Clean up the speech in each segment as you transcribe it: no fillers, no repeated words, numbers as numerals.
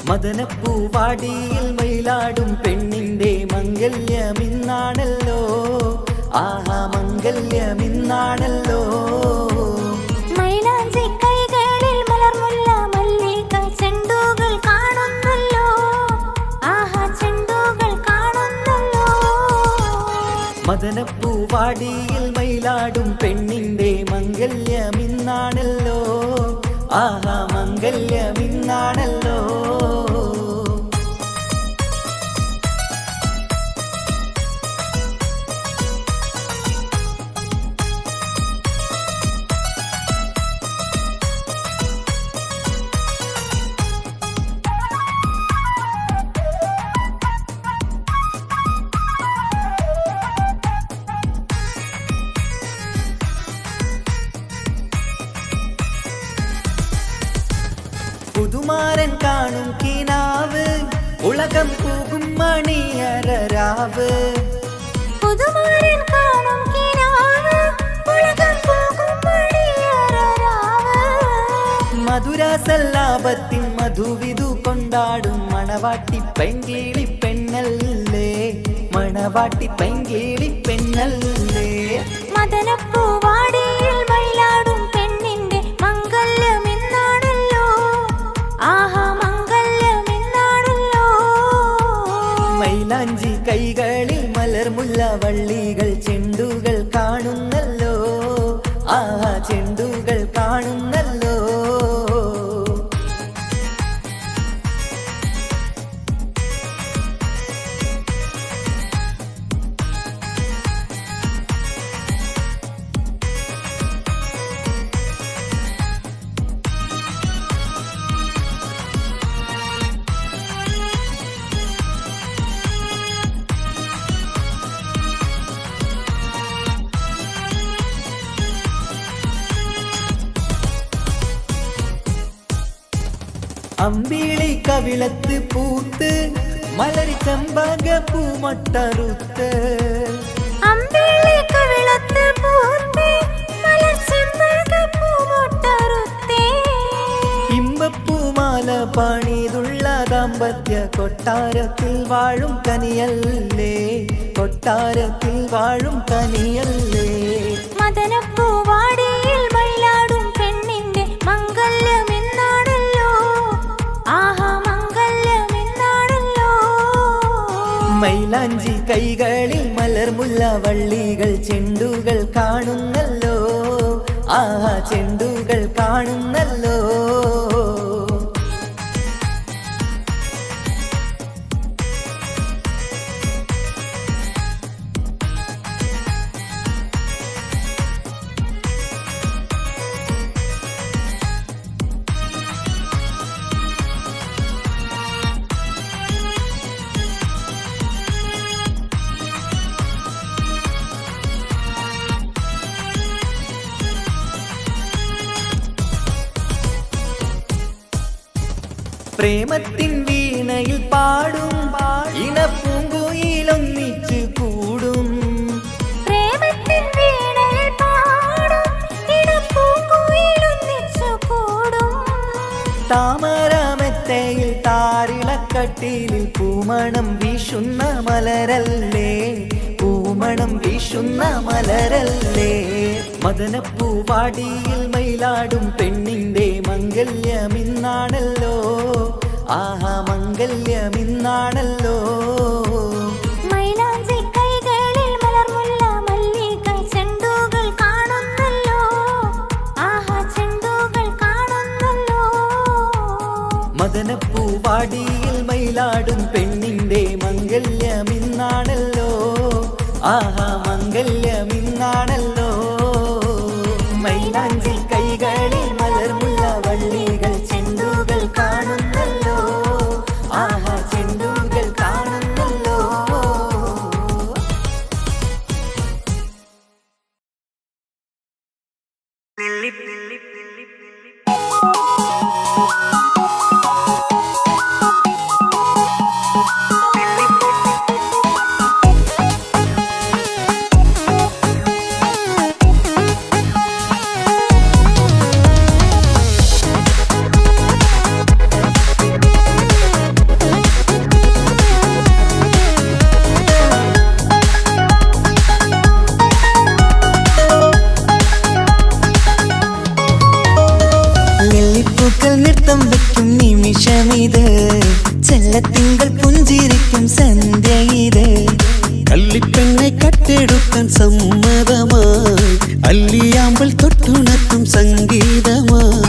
മദനപ്പൂവാടിയിൽ മയിലാടും പെണ്ണിന്റെ മംഗല്യമിന്നാണല്ലോ. ആഹാ മംഗല്യമിന്നാണല്ലോ. മൈലാഞ്ചി കൈകളിൽ മലർമുല്ല മല്ലിക ചെണ്ടുകൾ കാണുന്നല്ലോ. ആഹാ ചെണ്ടുകൾ കാണുന്നല്ലോ. മദനപ്പൂവാടിയിൽ മയിലാടും പെണ്ണിന്റെ മംഗല്യമിന്നാണല്ലോ. ആഹാ മംഗല്യമിന്നാണല്ലോ. പുതുമാരൻ കാണും കിനാവ് ഉലകം പോകും മണിയരരാവ്. പുതുമാരൻ കാണും കിനാവ് ഉലകം പോകും മണിയരരാവ്. മധുരസല്ലാപത്തിൻ മധുവിധു കൊണ്ടാടും മണവാട്ടി പൈങ്കിളി പെണ്ണല്ലേ. മണവാട്ടി പൈങ്കിളി പെണ്ണല്ലേ. മദനപ്പൂവാടിയിൽ മയിലാടും പെണ്ണിന്റെ മംഗല്യമിന്നാണല്ലോ. ആഹാ മംഗല്യമിന്നാണല്ലോ. മൈലാഞ്ചി കൈകളിൽ മലർമുല്ല വള്ളികൾ ചെണ്ടുകൾ കാണുന്നല്ലോ. ആഹാ ചെണ്ടുകൾ കാണുന്നല്ലോ. അമ്പിളി കവിളത്ത് പൂത്ത് മലരി ചമ്പക പൂമൊട്ടറുത്ത്. അമ്പിളി കവിളത്ത് പൂത്ത് മലർ ചെമ്പക പൂമൊട്ടറുത്തേ. ഇമ്പപ്പൂമാല പണിതുള്ള ദാമ്പത്യ കൊട്ടാരത്തിൽ വാഴും കനിയല്ലേ. കൊട്ടാരത്തിൽ വാഴും കനിയല്ലേ. മദനപ്പൂവാടിയിൽ മയിലാടും പെണ്ണിന്റെ മംഗല്യമിന്നാണല്ലോ. ആഹാ മംഗല്യമിന്നാണല്ലോ. മൈലാഞ്ചി കൈകളിൽ മലർമുല്ല വള്ളികൾ ചെണ്ടുകൾ കാണുന്നല്ലോ. ആഹാ ചെണ്ടുകൾ കാണുന്നല്ലോ. പ്രേമത്തിൻ വീണയിൽ പാടും ഇണപ്പൂങ്കുയിലൊന്നിച്ചു കൂടും. പ്രേമത്തിൻ വീണയിൽ പാടും ഇണപ്പൂങ്കുയിലൊന്നിച്ചു കൂടും. താമരമെത്തയിൽ താരിളക്കട്ടിലിൽ പൂമണം വീശുന്ന മലരല്ലേ. പൂമണം വീശുന്ന മലരല്ലേ. മദനപ്പൂവാടിയിൽ മയിലാടും പെണ്ണിന്റെ മംഗല്യമിന്നാണല്ലോ. ആഹാ മംഗല്യമിന്നാണല്ലോ. മൈലാഞ്ചി കൈകളിൽ മലർമുല്ല മല്ലിക ചെണ്ടുകൾ കാണുന്നല്ലോ. ആഹാ ചെണ്ടുകൾ കാണുന്നല്ലോ. മദനപ്പൂവാടിയിൽ മയിലാടും പെണ്ണിന്റെ മംഗല്യമിന്നാണല്ലോ. ആഹാ മംഗല്യമിന്നാണല്ലോ. മൈലാഞ്ചി കൈകളിൽ മലർമുല്ല വള്ളികൾ ചെണ്ടുകൾ കാണുന്നല്ലോ. ആഹാ ചെണ്ടുകൾ കാണുന്നല്ലോ. നൃത്തം വെക്കും നിമിഷമിത്, ചെല്ലത്തിങ്കൾ പുഞ്ചിരിക്കും സന്ധ്യ ഇത്. കള്ളിപ്പെണ്ണെ കട്ടെടുക്കാൻ സമ്മതമായി, അല്ലിയാമ്പൽ തൊട്ടുണർത്തും സംഗീതമായി.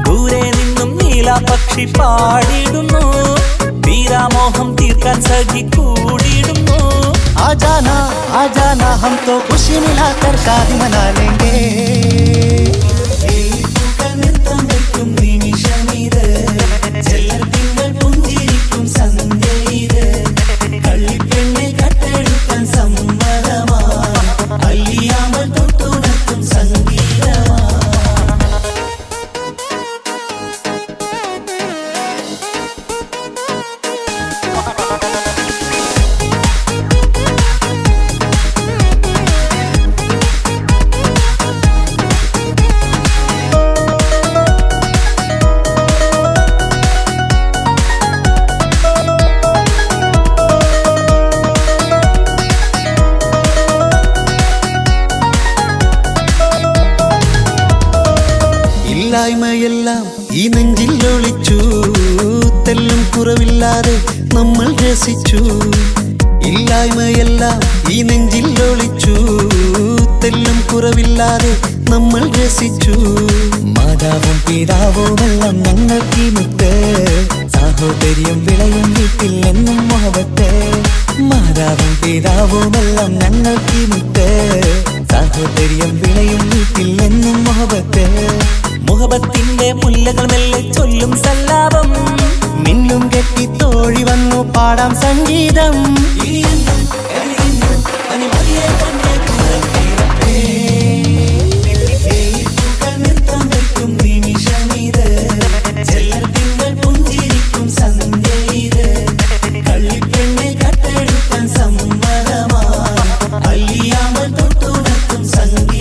ദൂരെ നിന്നും നീലാപക്ഷി പാടിടുന്നു, വീരാമോഹം തീർക്കാൻ സഖി കൂടിയിടുന്നു. ആജാന ആജാന ഹം തോ ഖുശി മിലാകർ ശാദി മനാ ലേംഗേ. നൃത്തം വെക്കും നിമിഷമിത്, ചെല്ലത്തിങ്കൾ പുഞ്ചിരിക്കും സന്ധ്യ ഇത്. കള്ളിപ്പെണ്ണെ കട്ടെടുക്കാൻ സമ്മതമായി, അല്ലിയാമ്പൽ തൊട്ടുണർത്തും സംഗീതമായി. ഇല്ലായ്മയെല്ലാം ഈ നെഞ്ചിൽ ഒളിച്ചു, തെല്ലും കുറവില്ലാതെ നമ്മൾ രസിച്ചു. ഇല്ലായ്മയെല്ലാം ഈ നെഞ്ചിൽ ഒളിച്ചു, തെല്ലും കുറവില്ലാതെ നമ്മൾ രസിച്ചു. മാതാവും പിതാവുമെല്ലാം ഞങ്ങൾക്ക് മുത്ത്, സാഹോദര്യം വിളയും വീട്ടിൽ എന്നും മുഹബത്ത്. മാതാവും പിതാവുമെല്ലാം ഞങ്ങൾക്ക് മുത്ത്, സാഹോദര്യം വിളയും വീട്ടിൽ എന്നും മുഹബത്ത്. മുഹബത്തിന്റെ മുല്ലകൾ മെല്ലെ ചൊല്ലും സല്ലാപം, മിന്നും കെട്ടി തോഴി വന്നു പാടാം സംഗീതം. നൃത്തം വെക്കും നിമിഷമിത്, ചെല്ലത്തിങ്കൾ പുഞ്ചിരിക്കും സന്ധ്യ ഇത്. കള്ളിപ്പെണ്ണെ കട്ടെടുക്കാൻ സമ്മതമായി, അല്ലിയാമ്പൽ തൊട്ടുണർത്തും സംഗീതമായി.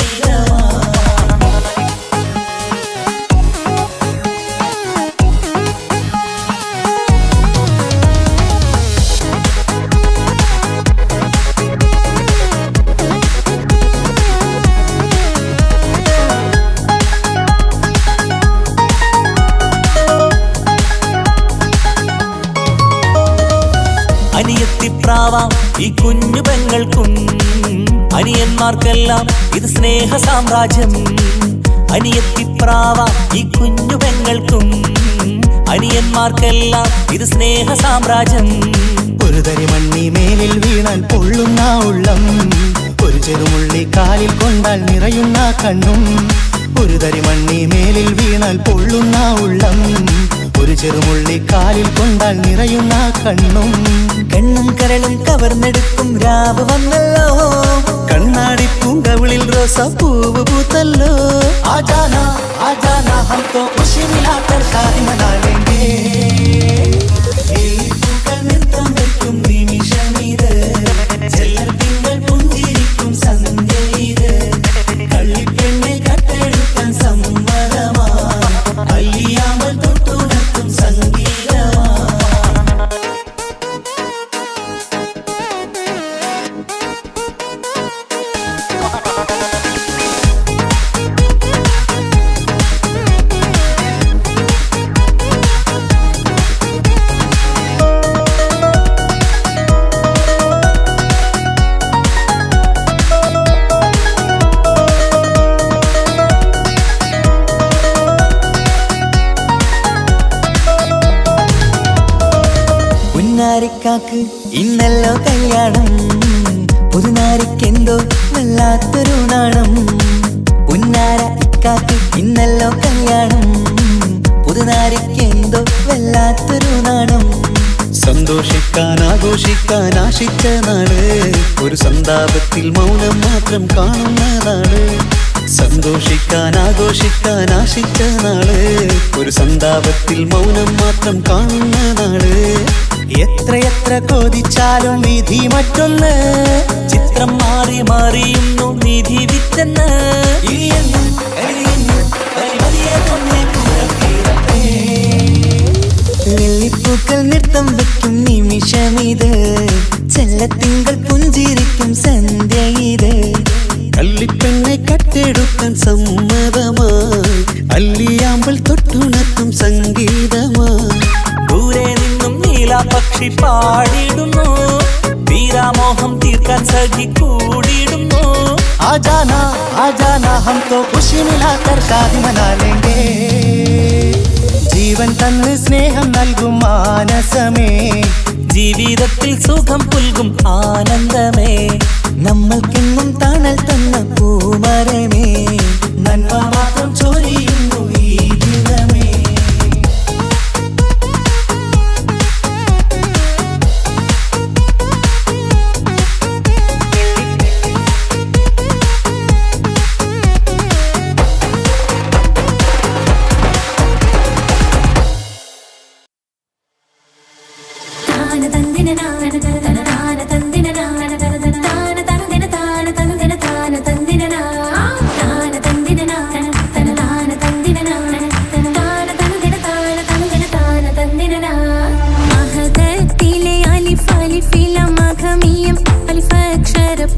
അനിയത്തിപ്രാവാം ഈ കുഞ്ഞു പെങ്ങൾക്കും, അനിയന്മാർക്കെല്ലാം ഇത് സ്നേഹ സാമ്രാജ്യം. അനിയത്തിപ്രാവാം ഈ കുഞ്ഞു പെങ്ങൾക്കും, അനിയന്മാർക്കെല്ലാം ഇത് സ്നേഹ സാമ്രാജ്യം. ഒരു തരി മണ്ണി മേലിൽ വീണാൽ പൊള്ളുന്ന ഉള്ളം, ഒരു ചെറുമുള്ളി കാലിൽ കൊണ്ടാൽ നിറയുന്ന കണ്ണും. ഒരു തരി മണ്ണി മേലിൽ വീണാൽ പൊള്ളുന്ന ഉള്ളം, ഒരു ചെറുമുള്ളി കാലിൽ കൊണ്ടാൽ നിറയുന്ന കണ്ണും. കണ്ണും കരളും കവർന്നെടുക്കും രാവ് വന്നല്ലോ, കണ്ണാടി പൂങ്കവിളിൽ റോസാപ്പൂവ് പൂത്തല്ലോ. ആജാന ആജാന ഹം തോ ഖുശി മിലാകർ ശാദി മനാ ലേംഗേ. നൃത്തം വെക്കും നിമിഷമിത്, ചെല്ലത്തിങ്കൾ പുഞ്ചിരിക്കും സന്ധ്യ ഇത്. കള്ളിപ്പെണ്ണെ കട്ടെടുക്കാൻ സമ്മതമായി, അല്ലിയാമ്പൽ തൊട്ടുണർത്തും സംഗീതമായി. പുന്നാരിക്കാക്ക് ഇന്നല്ലോ കല്യാണം, പുതുനാരിക്കെന്തോ വല്ലാത്തൊരു നാണം. പുന്നാര ഇക്കാക്ക് ഇന്നല്ലോ കല്യാണം, പുതുനാരിക്കെന്തോ വല്ലാത്തൊരു നാണം. സന്തോഷിക്കാൻ ആഘോഷിക്കാൻ ആശിച്ച നാള്, ഒരു സന്താപത്തിൽ മൗനം മാത്രം കാണുന്ന നാള്. സന്തോഷിക്കാൻ ആഘോഷിക്കാൻ ആശിച്ച നാള്, ഒരു സന്താപത്തിൽ മൗനം മാത്രം കാണുന്ന നാള്. എത്രയെത്ര കൊതിച്ചാലും വിധി മറ്റൊന്ന്, ചിത്രം മാറി മാറിയുന്നു നിധി വിറ്റെന്ന്. ലില്ലിപ്പൂക്കൾ നൃത്തം വെക്കും നിമിഷമിത്, ചെല്ലത്തിങ്കൾ പുഞ്ചിരിക്കും സന്ധ്യ ഇത്. കള്ളിപ്പെണ്ണെ കട്ടെടുക്കാൻ സമ്മതമായി, അല്ലിയാമ്പൽ തൊട്ടുണർത്തും സംഗീതമായി. പക്ഷി പാടിടുന്നു, വീരാമോഹം തീർക്കാൻ സഖി കൂടിയിടുന്നു. आजाना आजाना हम तो खुशी मिलाकर शादी मना लेंगे. ജീവൻ തന്ന് സ്നേഹം നൽകും മാനസമേ, ജീവിതത്തിൽ സുഖം പുൽകും ആനന്ദമേ, നമ്മൾക്കെന്നും തണൽ തന്ന പൂമരമേ, നന്മ മാത്രം ചൊരിയുന്നു ഈ ദിനമേ.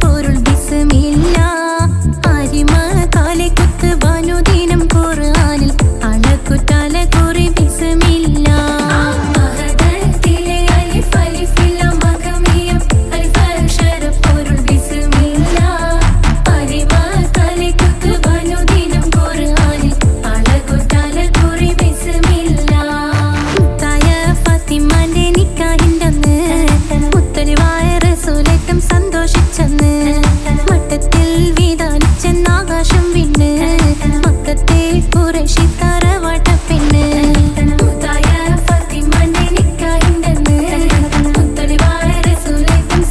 പൊരുൾ ബിസ്മില്ല അരിമ കാലെ കുത്ത് ബനുദിനം ഖുർആനിൽ അളക്കുറ്റാല കുറി ബിസ്മില്ല. സന്തോഷിച്ചെന്ന് മട്ടത്തിൽ വീതാനിച്ചെന്നാകാശം വിണ്ണ് മക്കത്തെ കുറേശി തറവാട്ട പെണ്ണ്.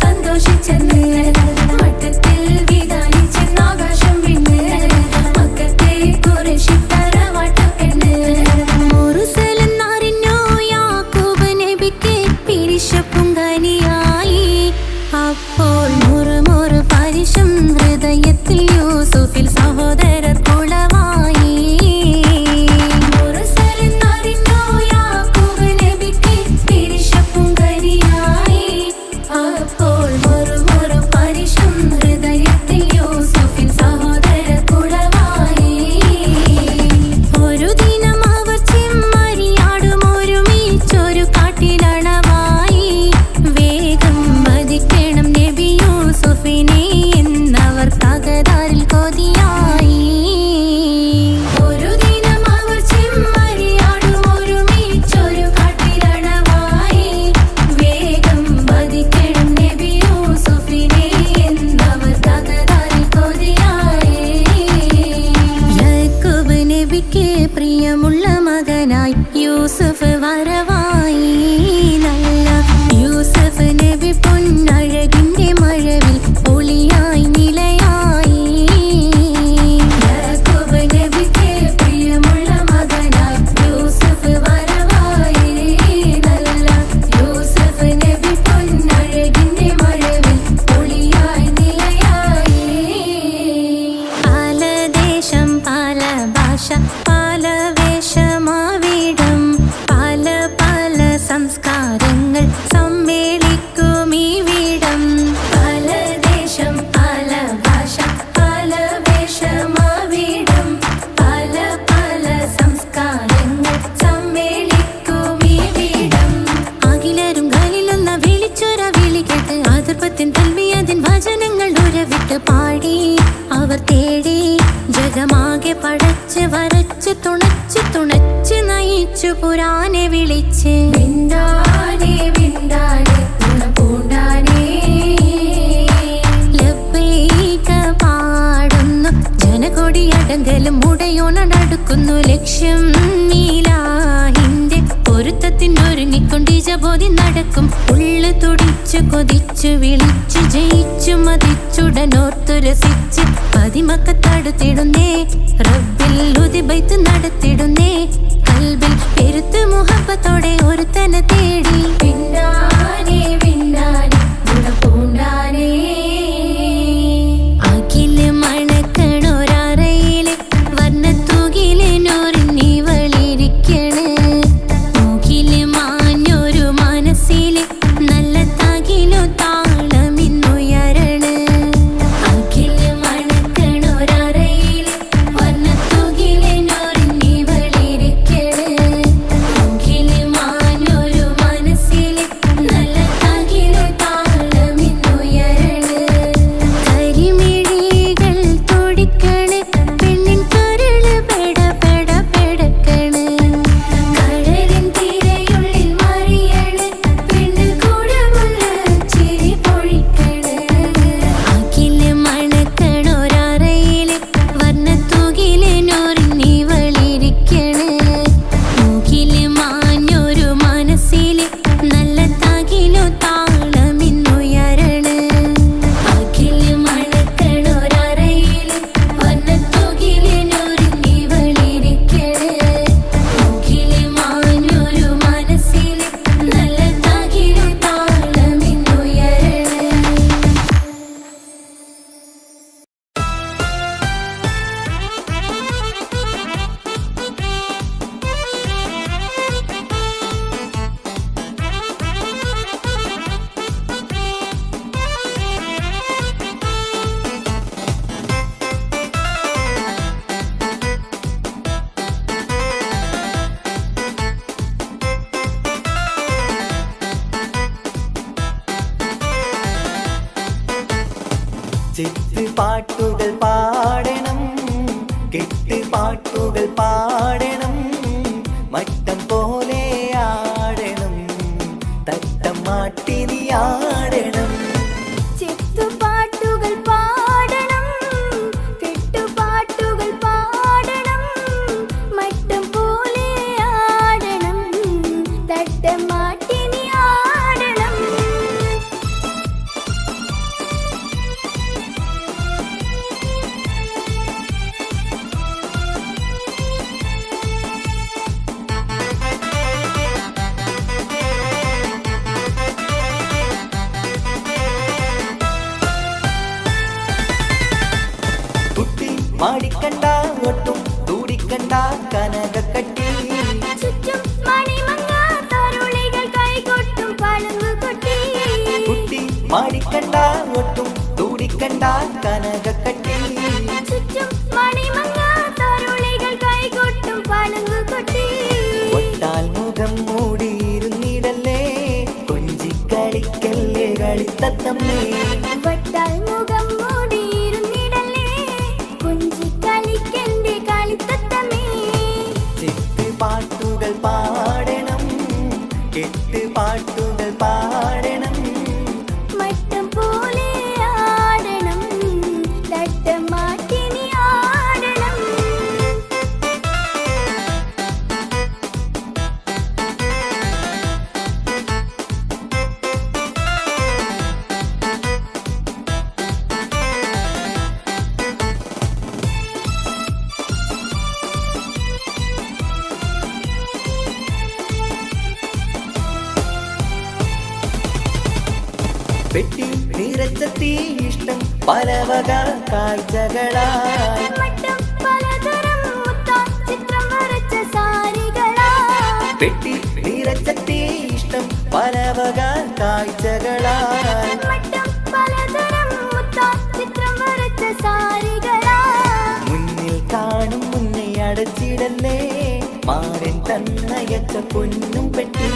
സന്തോഷിച്ചെന്ന് മട്ടത്തിൽ വീതാനിച്ചെന്നാകാശം വിണ്ണ് മക്കത്തെ കുറേശി തറവാട്ട പെണ്ണ്. മുറുസലെന്നറിഞ്ഞു യാക്കൂബ് നബിക്ക് പിരിശപ്പുങ്കനിയായി. അപ്പോൾ മുറുമുറു പരിശം ഹൃദയത്തിൽ യൂസുഫിൽ സഹോദരർ കുളവായി. മുറുസലെന്നറിഞ്ഞു യാക്കൂബ് നബിക്ക് പിരിശപ്പുങ്കനിയായി. അപ്പോൾ മുറുമുറു പരിശം ഹൃദയത്തിൽ യൂസുഫിൽ സഹോദരർ കുളവായി. ഒരു ദിനം അവർ ചെമ്മരിയാടും ഒരുമിച്ചൊരു കാട്ടിലണവായി. വേഗം വധിക്കണം നബി യൂസുഫിനെ എന്നവർ തകരാറിൽ കൊതിയായി. ഒരു ദിനം അവർ ചെമ്മരിയാടും ഒരുമിച്ചൊരു കാട്ടിലണവായി. വേഗം വധിക്കണം നബി യൂസുഫിനെ എന്നവർ തകരാറിൽ കൊതിയായി. യാക്കൂബ് നബിക്ക് പ്രിയമുള്ള മകനായി യൂസുഫ് വരവായി. നല്ല യൂസുഫ് നബി പൊന്നഴകിന്റെ മഴവിൽ ഒളിയായി നിലയായി. യാക്കൂബ് നബിക്ക് പ്രിയമുള്ള മകനായി യൂസുഫ് വരവായി. നല്ല യൂസുഫ് നബി പൊന്നഴകിന്റെ മഴവിൽ ഒളിയായി നിലയായി. പല ദേശം പല ഭാഷ പല വേഷമാവിടം പല പല സംസ്കാരങ്ങൾ സമ്മേളിക്കും ഈ വീടം. പല ദേശം പല ഭാഷ പല വേഷമാവിടം പല പല സംസ്കാരങ്ങൾ സമ്മേളിക്കും ഈ വീടം. അഖിലരും ഖലീലൊന്ന വിളിച്ചൊര വിളി കേട്ട് അതിർപ്പത്തിൻ തൽവിയതിൻ വചനങ്ങൾ ഉരവിട്ട് പാടി അവർ തേടി ജഗമാകെ പടച്ച് വരച്ച് തുണച്ച് തുണച്ച് നയിച്ചു പുരാനെ വിളിച്ച്. വിണ്ടാനെ വിണ്ടാനെ പൂണ്ടാനെ ലബ്ബൈക പാടുന്നു ജനകൊടിയടങ്കലും മുടയോണടുക്കുന്നു. ലക്ഷ്യം നീലാഹിന്റെ പൊരുത്തത്തിനൊരുങ്ങിക്കൊണ്ട് ജബോധി നടക്കും. ഉള്ളു തുടിച്ചു കൊതിച്ചു വിളിച്ചു ജയിച്ചു മതിച്ചുടനോർത്തു രസിച്ച് പതിമക്കത്തടുത്തിടുന്നേ റബ്ബിൽ ഉദിബൈത്ത് നടത്തിടുന്നേ. കൽബിൽ പെരുത്ത് മുഹബത്തോടെ ഒരുത്തനെ തേടി. വിണ്ടാനെ വിണ്ടാനെ പൂണ്ടാനെ അഖില് മണക്കണൊരറയില് വർണ്ണത്തൂകില് നൂറിനി വളിരിക്കണ്. മുകില് മാഞ്ഞൊരു മനസ്സില് നല്ല തകിലു താളമിന്നുയരണ്. അഖില് മണക്കണൊരറയില് വർണ്ണത്തൂകില് നൂറിനി വളിരിക്കണ്. തൂകില് മാഞ്ഞൊരു മനസ്സില് നല്ല തകിലു താളമിന്നുയരണ് അഖില് മണക്കണൊരറയില് വർണ്ണത്തൂകിലിനൊരുങ്ങിവളിരിക്കണ് തൂകില് മാഞ്ഞൊരു മനസ്സില് നല്ല തകിലു താളമിന്നുയരണ് ചെത്ത് പാട്ടുകൾ പാടണം കെട്ട് പാട്ടുകൾ പാടണം മട്ടം പോലെ ആടണം തട്ടം മാട്ടി നീ ആടണം ചെത്തുപാട്ടുകൾ പാടണം കെട്ടുപാട്ടുകൾ പാടണം മട്ടം പോലെ ആടണം തട്ടം മാറ്റി നീ ആടണം കുട്ടി മാടിക്കണ്ട ഒട്ടും തൂടിക്കണ്ട കനകക്കട്ടി ചുറ്റും മണിമങ്ങ തരുളികൾ കൈകൊട്ടും പളുങ്കുകൊട്ടി കുട്ടി മാടിക്കണ്ട ഒട്ടും തൂടിക്കണ്ട കനകക്കട്ടി ചുറ്റും മണിമങ്ങ തരുളികൾ കൈകൊട്ടും പളുങ്കുകൊട്ടി ഒട്ടാൽ മുഖം മൂടിയിരുന്നിടല്ലേ കൊഞ്ചിക്കളിക്കല്ലേ കളിത്തത്തമ്മേ വട്ടാൽ മുഖം മൂടിയിരുന്നിടലേ കുഞ്ചിക്കളിക്കെന്റെ കളിത്തത്തമേ ചെത്ത് പാട്ടുകൾ പാടണം കെട്ട് പാട്ടുകൾ പാടണം മട്ടം പോലെ ആടണം തട്ടം മാറ്റി നീ ആടണം പെട്ടി നിറച്ചെത്തി ഇഷ്ടം പലവക കാഴ്ചകളായി മട്ടം പലതരം മുത്താം ചിത്രം വരച്ച സാരികളാ പെട്ടി നിറച്ചെത്തി ഇഷ്ടം പലവക കാഴ്ചകളായി മട്ടം പലതരം മുത്താം ചിത്രം വരച്ച സാരികളാ മുന്നിൽ കാണും മുന്നേ അടച്ചിടല്ലേ മാരൻ തന്നയച്ച പൊന്നും പെട്ടി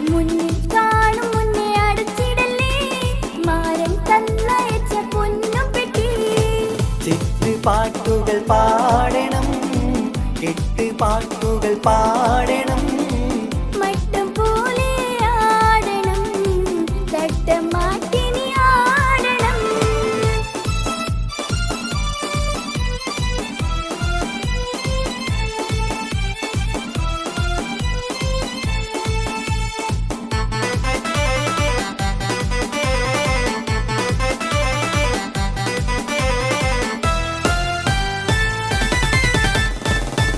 മുന്നിൽ കാണും മുന്നേ അടച്ചിടലേ മാരൻ തന്നയച്ച പൊന്നും പെട്ടി ചെത്ത് പാട്ടുകൾ പാടണം കെട്ട് പാട്ടുകൾ പാടണം മട്ടം പോലെ ആടണം തട്ടം മാറ്റി നീ ആടണം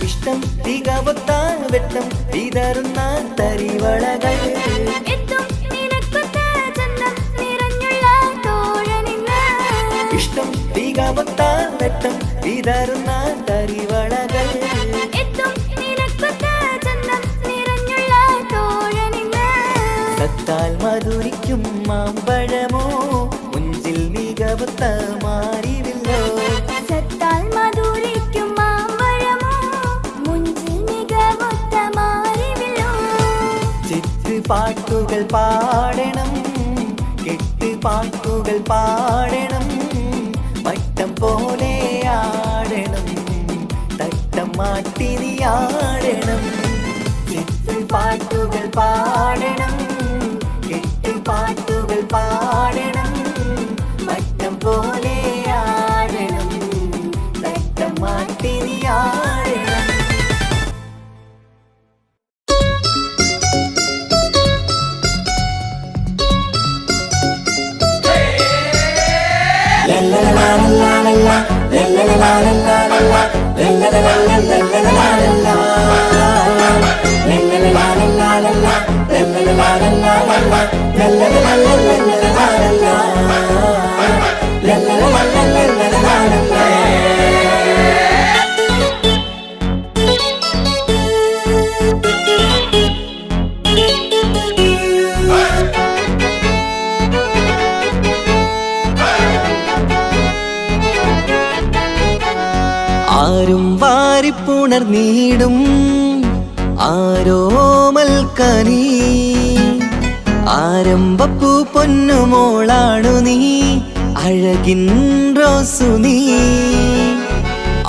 ഇഷ്ടം തികവത്ത വെട്ടം വിതറുന്ന തരിവളകൾ എത്തും നിനക്കൊത്ത ചന്തം നിറഞ്ഞുള്ള തോഴനിന്ന് ഇഷ്ടം തികവത്ത വെട്ടം വിതറുന്ന തരിവളകൾ എത്തും നിനക്കൊത്ത ചന്തം നിറഞ്ഞുള്ള തോഴനിന്ന് സത്താൽ മധുരിക്കും മാമ്പഴമോ മുഞ്ചിൽ മികവത്ത മാറിവില്ലോ സത്താൽ മധുരിക്കും മാമ്പഴമോ മുഞ്ചിൽ മികവൊത്ത മാറിവില്ലോ ചെത്ത് പാട്ടുകൾ പാടണം കെട്ട് പാട്ടുകൾ പാടണം മട്ടം പോലെ ആടണം തട്ടം മാട്ടി നീ ആടണം ചെത്ത് പാട്ടുകൾ പാടണം കെട്ട് പാട്ടുകൾ പാടണം മട്ടം പോലെ ആടണം തട്ടം മാട്ടി നീ ആടണം ആരും വാരിപ്പുണർന്നീടും ആരോമൽ കനി ആരംഭപ്പൂ പൊന്നുമോളാണു നീ അഴകിൻ റോസു നീ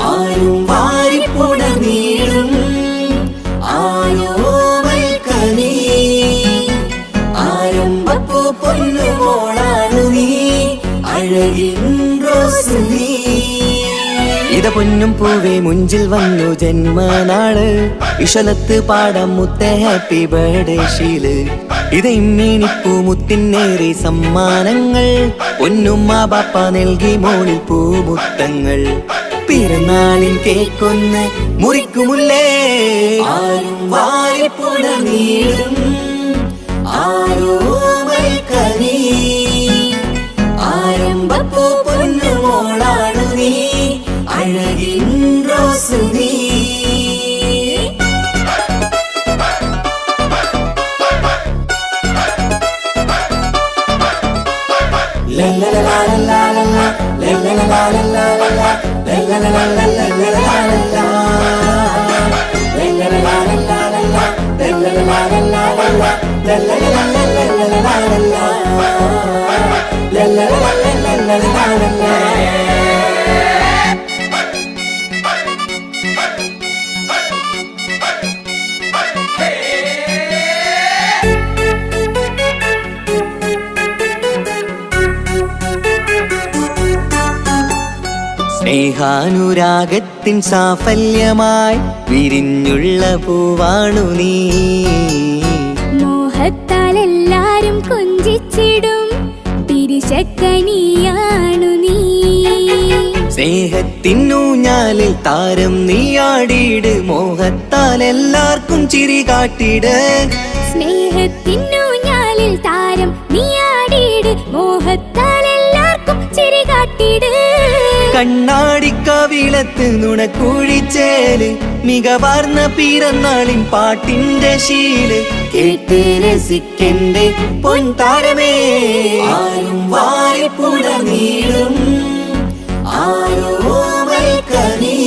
ആരും വാരിപ്പുണർന്നീടും ആരോമൽ കനി ആരംഭപ്പൂ പൊന്നുമോളാണു നീ അഴകിൻ റോസു നീ ഇത പൊന്നും പൂവേ മുഞ്ചിൽ വന്നു ജന്മനാള് ഇശലത്ത് പാടാം മുത്ത ഹാപ്പി ബർത്ത്ഡേ ഷീല് ഇത് ഇമ്മീണിപ്പൂ മുത്തിനേറെ സമ്മാനങ്ങൾ പൊന്നുമ്മ ബാപ്പ നൽകി മോളിൽ പൂമുത്തങ്ങൾ പിറന്നാളിൻ കേക്കൊന്ന് മുറിക്കുമുല്ലേ ആരും വാരിപ്പുണർന്നീടും ആരോമൽ കനി ആരംഭപ്പൂ പൊന്നുമോളാണു നീ അഴകിൻ റോസു നീ സ്നേഹാനുരാഗത്തിൻ സാഫല്യമായി വിരിഞ്ഞുള്ള പൂവാണു നീ മോഹത്താൽ എല്ലാരും കൊഞ്ചിച്ചിടും പിരിശക്കനിയാണു നീ സ്നേഹത്തിനൂഞ്ഞാലിൽ താരം നീയാടിയിട് മോഹത്താൽ എല്ലാവർക്കും ചിരി കാട്ടിട് സ്നേഹത്തിനൂഞ്ഞാലിൽ താരം നീയാടിയിട് മോഹത്താൽ എല്ലാവർക്കും ചിരി കാട്ടിട് കണ്ണാടിക്കവിളത്ത് നുണക്കുഴിച്ചേല് മികവാർന്ന പിറന്നാളിൻ പാട്ടിന്റെ ശീല് കേട്ട് രസിക്കണ്ടേ പൊൻതാരമേ ആരും വാരിപ്പുണർന്നീടും ആരോമൽ കനി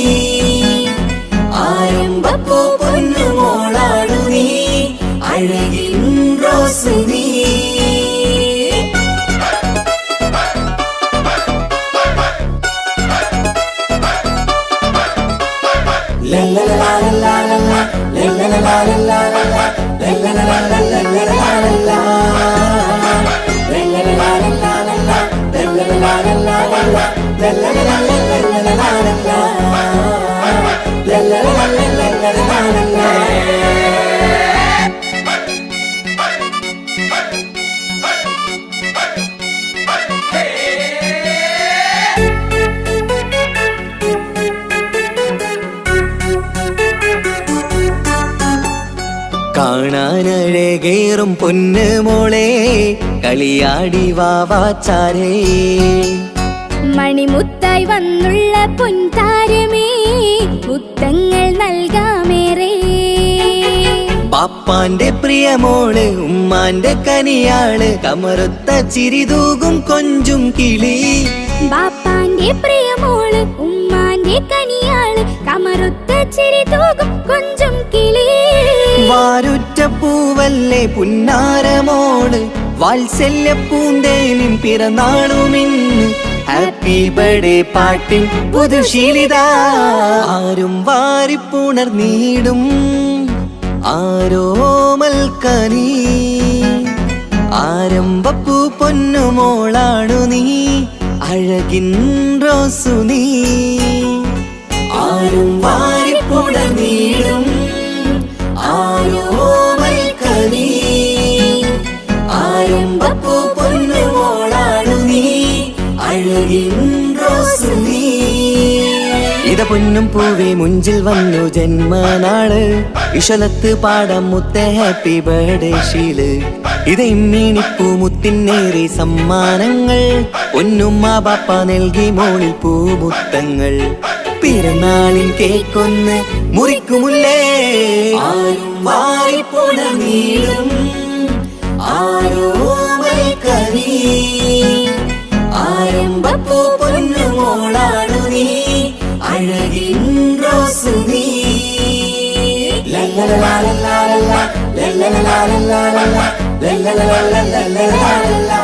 ആരംഭപ്പൂ പൊന്നുമോളാണു നീ അഴകിൻ റോസു നീ കാണാനഴകേറും പൊന്ന് മോളെ കളിയാടി വാവാച്ചാരേ മണിമുത്തായി വന്നുള്ള പൊൻതാരമേ മുത്തങ്ങൾ നൽകാമേറെ പാപ്പാന്റെ പ്രിയമോള് ഉമ്മാന്റെ കനിയാള് കമറുത്ത ചിരിതൂകും കൊഞ്ചും കിളി ബാപ്പാന്റെ പ്രിയമോള് ഉമ്മാന്റെ കനിയാള് കമറുത്ത ചിരി തൂകും കൊഞ്ചും കിളി വാരുറ്റ പൂവല്ലേ പുന്നാരമോള് വാത്സല്യ പൂന്തേനിൻ പിറന്നാളുമിന്ന് ഹാപ്പി ബർത്ത്ഡേ പാട്ടിൻ പുതുശീലിത ആരും വാരിപ്പുണർന്നീടും ആരോമൽ കനി ആരംഭപ്പൂ പൊന്നുമോളാണു നീ അഴകിൻ റോസു നീ ആരും വാരിപ്പുണർന്നീടും ആരോമൽ കനി ആരംഭപ്പൂ പൊന്നുമോളാണു നീ അഴകിൻ റോസു നീ ഇത പൊന്നും പൂവേ മുഞ്ചിൽ വന്നു ജന്മനാള് ഇശലത്ത് പാടം മുത്തേ ഹാപ്പി ബർത്ത്ഡേ ഷീല് ഇത് ഇമ്മീണിപ്പൂ മുത്തിനേറി സമ്മാനങ്ങൾ പൊന്നുമ്മ ബാപ്പ നൽകി മോളിൽ പൂമുത്തങ്ങൾ പിറന്നാളിൻ കേക്കൊന്ന് മുറിക്കുമുല്ലേ ആരും വാരിപ്പുണർന്നീടും ആരോമൽക്കനി ആരംഭപ്പൂ പൊന്നുമോളാണു നീ അഴകിൻ റോസ് നീ ലല്ലലലാലലാലലാ ലല്ലലലാലലാലലാ ലല്ലലലാലലാലലാ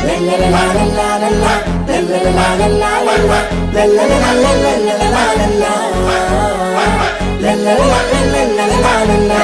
ലല്ലലലാലലാലലാ ലല്ലലലാലലാലലാ ലല്ലലലാലലാലലാ ലല്ലലലാലലാലലാ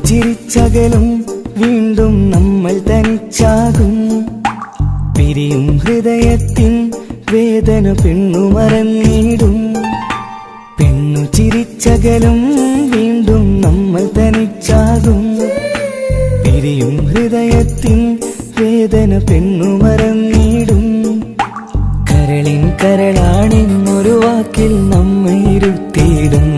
ചിരിച്ചകലും വീണ്ടും നമ്മൾ തനിച്ചാകും പിരിയും ഹൃദയത്തിൻ വേദന പെണ്ണു മറന്നിടും പെണ്ണു ചിരിച്ചകലും വീണ്ടും നമ്മൾ തനിച്ചാകും പിരിയും ഹൃദയത്തിൻ വേദന പെണ്ണു മറന്നിടും കരളിൻ കരളാണെന്നൊരു വാക്കിൽ നമ്മെ ഇരുത്തിയിടും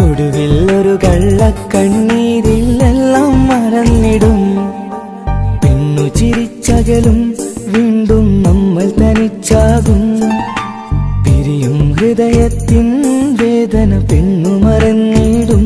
ഒടുവിൽ ഒരു കള്ളക്കണ്ണീരിലെല്ലാം മറന്നിടും പെണ്ണു ചിരിച്ചകലും വീണ്ടും നമ്മൾ തനിച്ചാകും പിരിയും ഹൃദയത്തിൻ വേദന പെണ്ണു മറന്നിടും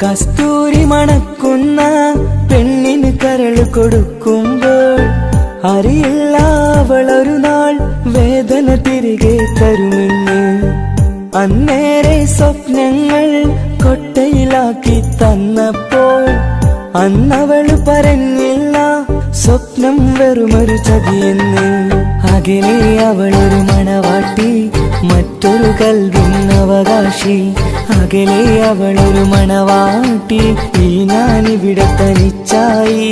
കസ്തൂരി മണക്കുന്ന പെണ്ണിന് കരള് കൊടുക്കുമ്പോൾ അറിയില്ല അവളൊരു നാൾ വേദന തിരികെ തരുമെന്ന് അന്നേരെ സ്വപ്നങ്ങൾ കൊട്ടയിലാക്കി തന്നപ്പോൾ അന്നവള് പറഞ്ഞില്ല സ്വപ്നം വെറുമൊരു ചതിയെന്ന് അകലെ അവളൊരു മണവാട്ടി മറ്റൊരു കൽവിൻ അവകാശി അകലെ അവളൊരു മണവാട്ടി ഈ ഞാനിവിടെ തനിച്ചായി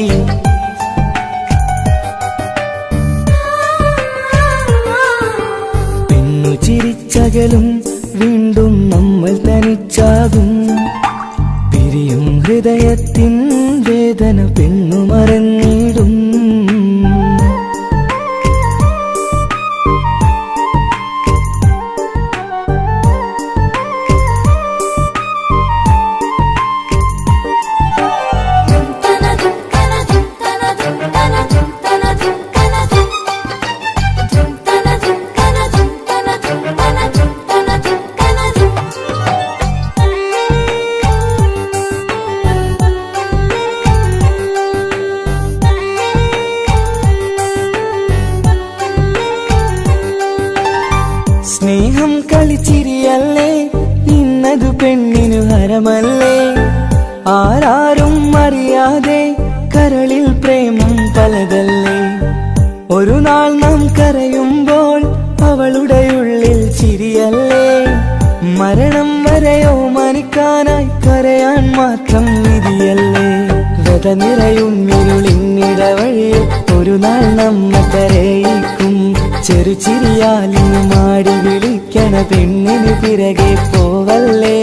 പെണ്ണു ചിരിച്ചകലും വീണ്ടും നമ്മൾ തനിച്ചാകും പിരിയും ഹൃദയത്തിൻ വേദന പെണ്ണു മറന്നിടും സ്നേഹം കളിച്ചിരിയല്ലേ ഇന്നതു പെണ്ണിനു ഹരമല്ലേ ആരാരും അറിയാതെ കരളിൽ പ്രേമം പലതല്ലേ ഒരു നാൾ നാം കരയുമ്പോൾ അവളുടെ ഉള്ളിൽ ചിരിയല്ലേ മരണം വരെയോ മനിക്കാനായി കരയാൻ മാത്രം വിധിയല്ലേ വ്യത നിറയും ഇരുളിന്നിടവഴിയിൽ ഒരു നാൾ നമ്മെ കരയിക്കും ചെറുചിരിയാലിന് മാടി വിളിക്കണ പെണ്ണിന് പിറകെ പോവല്ലേ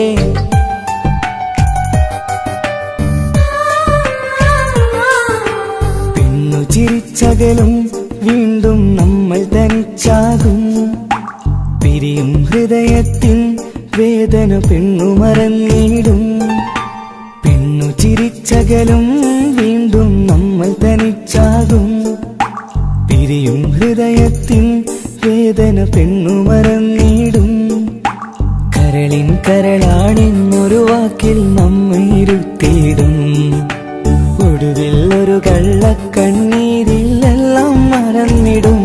പെണ്ണു ചിരിച്ചകലും വീണ്ടും നമ്മൾ തനിച്ചാകും പിരിയും ഹൃദയത്തിൻ വേദന പെണ്ണു മറന്നിടും പെണ്ണു ചിരിച്ചകലും വീണ്ടും നമ്മൾ തനിച്ചാകും. പിരിയും ഹൃദയത്തിൻ വേദന പെണ്ണു മറന്നിടും. കരളിൻ കരളാണെന്നൊരു വാക്കിൽ നമ്മെ ഇരുത്തിയിടും. ഒടുവിൽ ഒരു കള്ളക്കണ്ണീരിൽ എല്ലാം മറന്നിടും.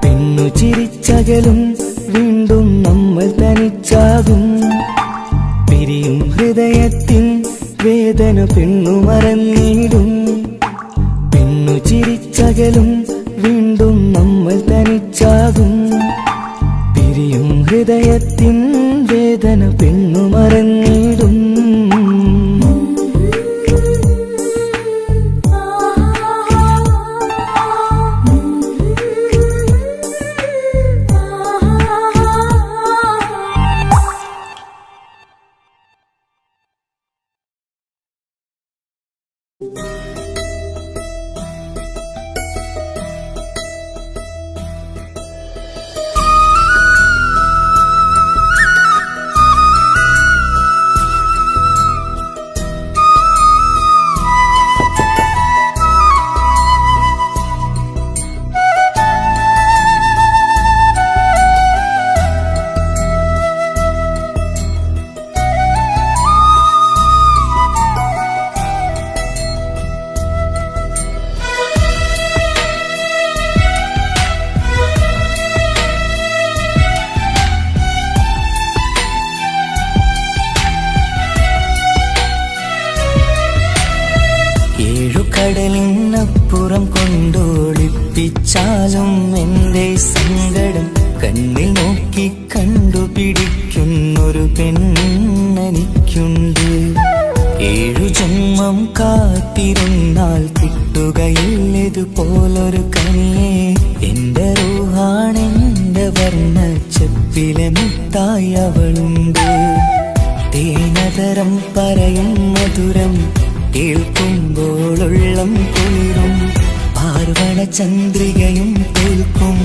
പെണ്ണു ചിരിച്ചകലും വീണ്ടും നമ്മൾ തനിച്ചാകും. പിരിയും ഹൃദയത്തിൻ വേദന പെണ്ണു മറന്നിടും. പെണ്ണു ചിരിച്ചകലും വീണ്ടും നമ്മൾ തനിച്ചാകും. പിരിയും ഹൃദയത്തിൻ വേദന പെണ്ണു മറന്നിടും. കടലിനപ്പുറം കൊണ്ടോളിപ്പിച്ചാലും എൻ്റെ സങ്കടം കണ്ണിൽ നോക്കി കണ്ടുപിടിക്കുന്നൊരു പെണ്ണെനിക്കുണ്ട്. 7 ജന്മം കാത്തിരുന്നാൽ കിട്ടുകയില്ലതുപോലൊരു കനിയെ. എൻ്റെ റൂഹാണെൻ്റെ വർണ്ണച്ചപ്പിലെ മുത്തായി അവളുണ്ട്. തേനതരം പറയും മധുരം കേൾക്കുമ്പോളുള്ളം കുളിരും. പാർവണ ചന്ദ്രികയും തോൽക്കും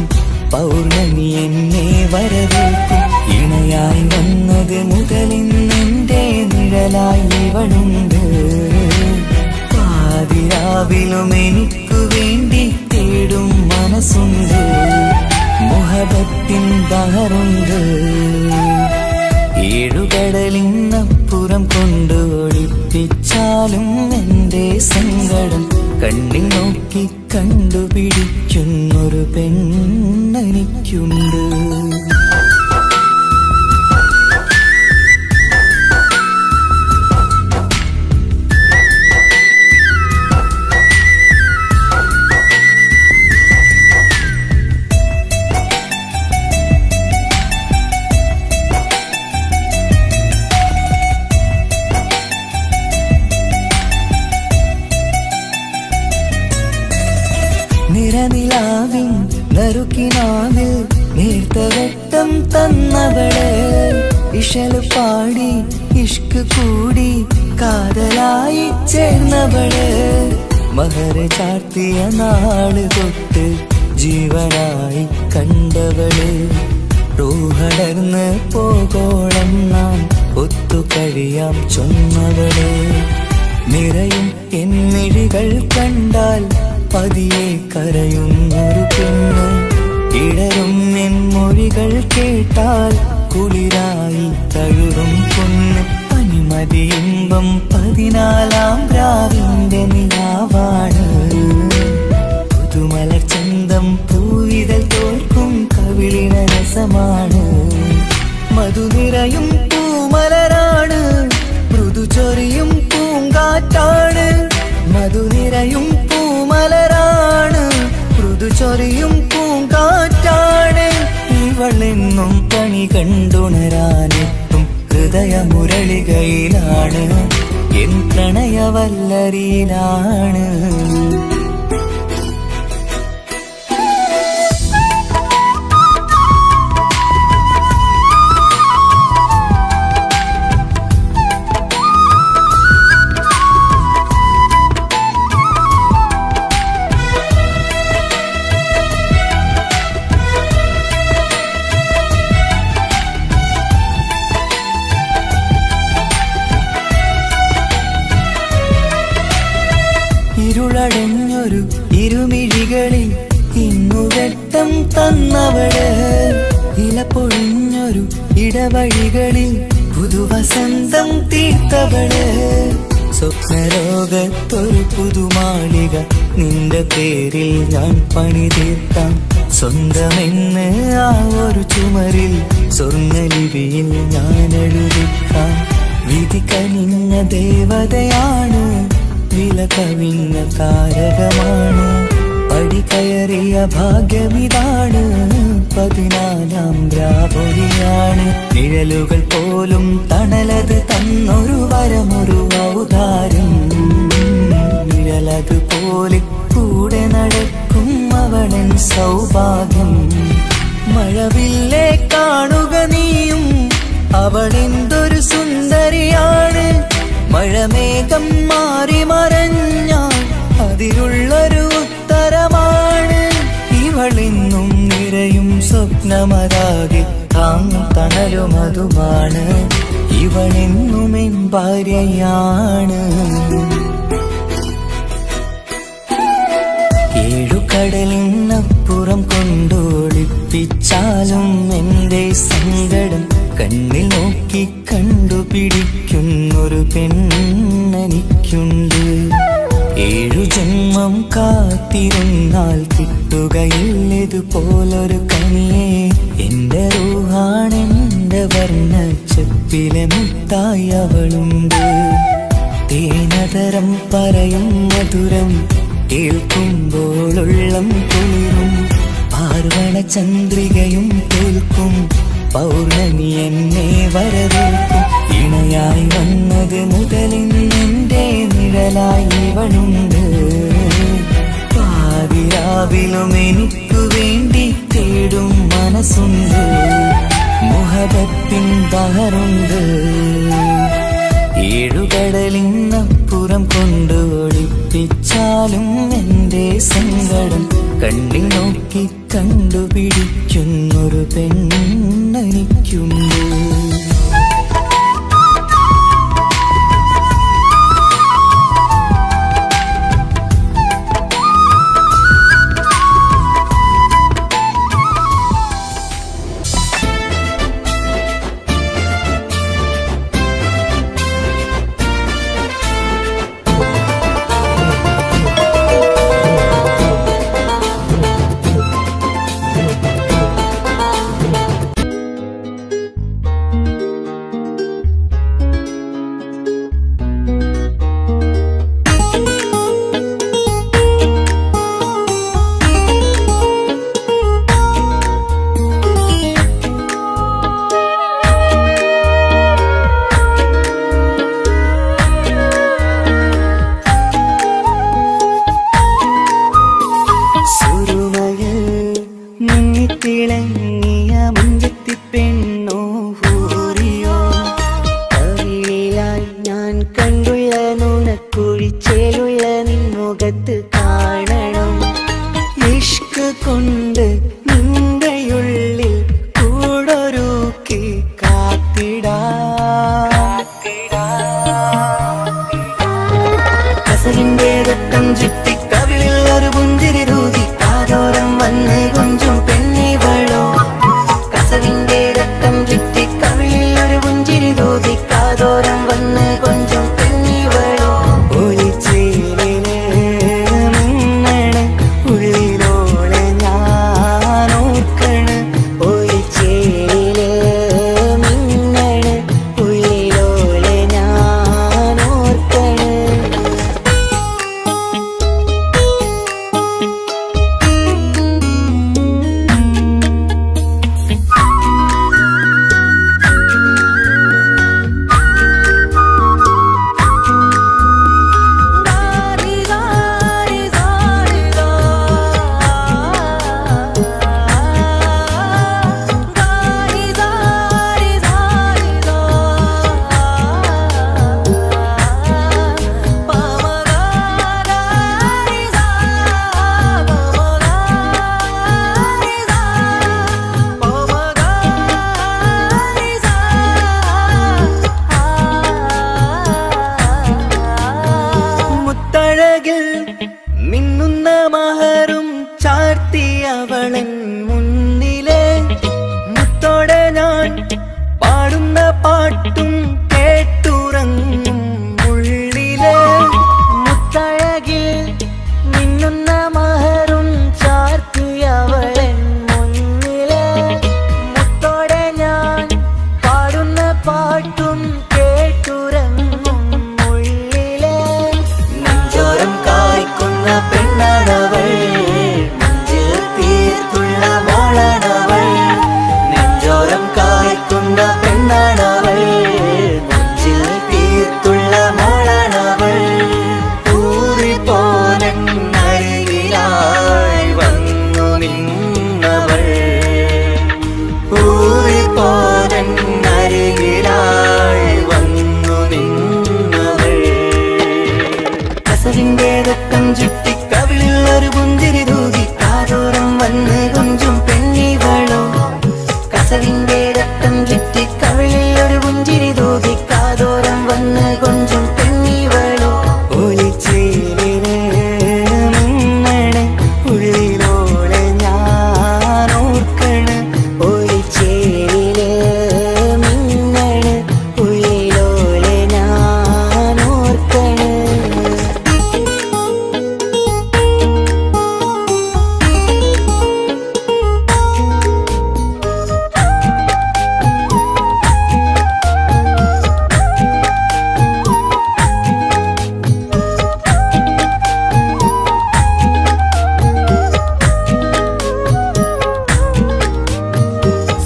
പൗർണമി എന്നെ വരവേൽക്കും. ഇണയായി വന്നത് മുതലിന്നെൻ്റെ നിഴലായി ഇവളുണ്ട്. പാതിരാവിലും എനിക്കു വേണ്ടി തേടും മനസ്സുണ്ട്. മുഹബത്തിൻ ബഹറുണ്ട്. 7 കടലിനപ്പുറം കൊണ്ടോടിപ്പിച്ചാലും എൻ്റെ സങ്കടം കണ്ണിൽ നോക്കി കണ്ടുപിടിക്കുന്നൊരു പെണ്ണെനിക്കുണ്ട്. നിറനിലാവിൻ നറുക്കിനാവിൽ നേർത്ത വെട്ടം തന്നവള്. ഇശല് പാടി ഇഷ്ക് കൂടി കാതലായി ചേർന്നവള്. മഹർ ചാർത്തിയ നാള് തൊട്ട് ജീവനായി കണ്ടവള്. റൂഹടർന്ന് പോകോളം നാം ഒത്തുകഴിയാം ചൊന്നവള്. നിറയും എന്നിഴികൾ കണ്ടാൽ പതിയെ കരയുന്നൊരു പെണ്ണ്. ഇടരും എൻ മൊഴികൾ കേട്ടാൽ കുളിരായി തഴുകും പൊന്ന്. പനിമതിയിമ്പം 14-ാം രാവിന്റെ നിലാവാണ്. പുതുമലർ ചന്തം പൂവിതൽ തോൽക്കും കവിളിന രസമാണ്. മധുനിറയും പൂമലരാണ്. മൃദു ചൊരിയും പൂങ്കാറ്റാണ്. മധുനിറയും പൂമലരാണ്. മൃദു ചൊരിയും പൂങ്കാറ്റാണ്. ഇവളെന്നും പണി കണ്ടുണരാനെത്തും ഹൃദയമുരളികയിലാണ്. എൻ പ്രണയവല്ലരിയിലാണ്. പൂന്തോട്ടുകെട്ടം തന്നവള് ഇല പൊഴിഞ്ഞൊരു ഇടവഴികളിൽ പുതുവസന്തം തീർത്തവള് സ്വപ്നലോകത്തൊരു പുതുമാളിക നിന്റെ പേരിൽ ഞാൻ പണി തീർക്കാം സ്വന്തമെന്ന് ആ ഒരു ചുമരിൽ സ്വർണ്ണലിപിയിൽ ഞാൻ എഴുതിക്കാം വിധി കനിഞ്ഞ ദേവതയാണ് വില കവിഞ്ഞ താരകമാണ് പടി കയറിയ ഭാഗ്യമിതാണ് 14ാം രാപൊലിയാണ് നിഴലുകൾ പോലും തണലത് തന്നൊരു വരമൊരു ഔദാര്യം നിഴലത് പോലെ കൂടെ നടക്കും അവളൻ സൗഭാഗ്യം മഴവില്ലേ കാണുക നീയും അവളെന്തൊരു സുന്ദരിയാണ് മഴമേഘം മാറി മറഞ്ഞാൽ അതിലുള്ളൊരു ഉത്തരമാണ് ഇവളെന്നും നിറയും സ്വപ്നമതാകെ താങ്ങും തണലും അതുമാണ് ഇവളെന്നും എൻ ഭാര്യയാണ് ഏഴുകടലിനപ്പുറം കൊണ്ടോളിപ്പിച്ചാലും എൻ്റെ സങ്കടം കണ്ണിൽ നോക്കി കണ്ടുപിടിക്കുന്നൊരു പെണ്ണെനിക്കുണ്ട് 7 ജന്മം കാത്തിരുന്നാൽ കിട്ടുകയില്ലതുപോലൊരു കനിയെ എൻ്റെ റൂഹാണെൻ്റെ വർണ്ണച്ചപ്പിലെ മുത്തായി അവളുണ്ട് തേനതരം പറയും മധുരം കേൾക്കുമ്പോളുള്ളം കുളിരും പാർവണ ചന്ദ്രികയും കേൾക്കും പൗർണമി എന്നെ വരവേൽക്കും ഇണയായി വന്നത് മുതലിന്നെൻ്റെ നിഴലായി ഇവളുണ്ട് പാതിരാവിലും എനിക്കു വേണ്ടി തേടും മനസ്സുണ്ട് മുഹബത്തിൻ ബഹറുണ്ട് ഏഴുകടലിനപ്പുറം കൊണ്ട് ഒളിപ്പിച്ചാലും എൻ്റെ സങ്കടം കണ്ണിൽ നോക്കി കണ്ടുപിടിക്കുന്നൊരു പെണ്ണെനിക്കുണ്ട് തിളങ്ങിയ മുഞ്ചത്തി പെണ്ണോ ഹൂറിയോ കവിളിലായി ഞാൻ കണ്ടുള്ള നുണക്കുഴിച്ചേലുള്ള നിൻമുഖത്ത് കാണണം ഇഷ്ക് കൊണ്ട് നിന്റെയുള്ളിൽ കൂടൊരുക്കി കസലിന്റെ രക്തം ചുറ്റി കവിളിൽ ഒരു പുഞ്ചിരി രൂതി കാതോരം വന്ന് കൊഞ്ചും പെണ്ണിവളോ കസവിന്റെ രക്തം ചുറ്റി കവിളിൽ ഒരു പുഞ്ചിരി രൂതി കാതോരം വന്ന് കൊഞ്ചും പെണ്ണിവളോ ഒലിച്ചേലിന് മിന്നണ ഉള്ളിലോളെ ഞാൻ അവളൻ മുന്നിലെ മുത്തോടെ ഞാൻ പാടുന്ന പാട്ടും കേട്ടുറങ്ങും ഉള്ളിലെ മുത്തഴകിൽ മിന്നുന്ന മഹറും ചാർത്തി അവളൻ മുന്നിലെ മുത്തോടെ ഞാൻ പാടുന്ന പാട്ടും കേട്ടുറങ്ങും ഉള്ളിലെ നെഞ്ചോരം കായ്ക്കുന്ന പെണ്ണാണവൾ നെഞ്ചിൽ തീർത്തുള്ള മോളാണവൾ നെഞ്ചോരം കായ്ക്കുന്ന പെണ്ണാണവൾ നെഞ്ചിൽ തീർത്തുള്ള മോളാണവൾ ഊറിപ്പോനരികിലായി വന്നു നിന്നവൾ ഊറിപ്പോനരികിലായി വന്നു നിന്നവൾ കസവിന്റെ രക്തം ചുറ്റി കവിളിൽ ഒരു പുഞ്ചിരി തൂകി കാതോരം വന്ന് കൊഞ്ചും പെണ്ണിവളോ കസവിന്റെ രക്തം ചുറ്റി കവിളിൽ ഒരു പുഞ്ചിരി തൂകി കാതോരം വന്ന് കൊഞ്ചും പെണ്ണിവളോ ഒലിച്ചേലിന് മിന്നണ് ഉള്ളിലോളെ ഞാൻ ഓർക്കണ് ഒലിച്ചേലില് മിന്നണ് ഉള്ളിലോളെ ഞാൻ ഓർക്കണ്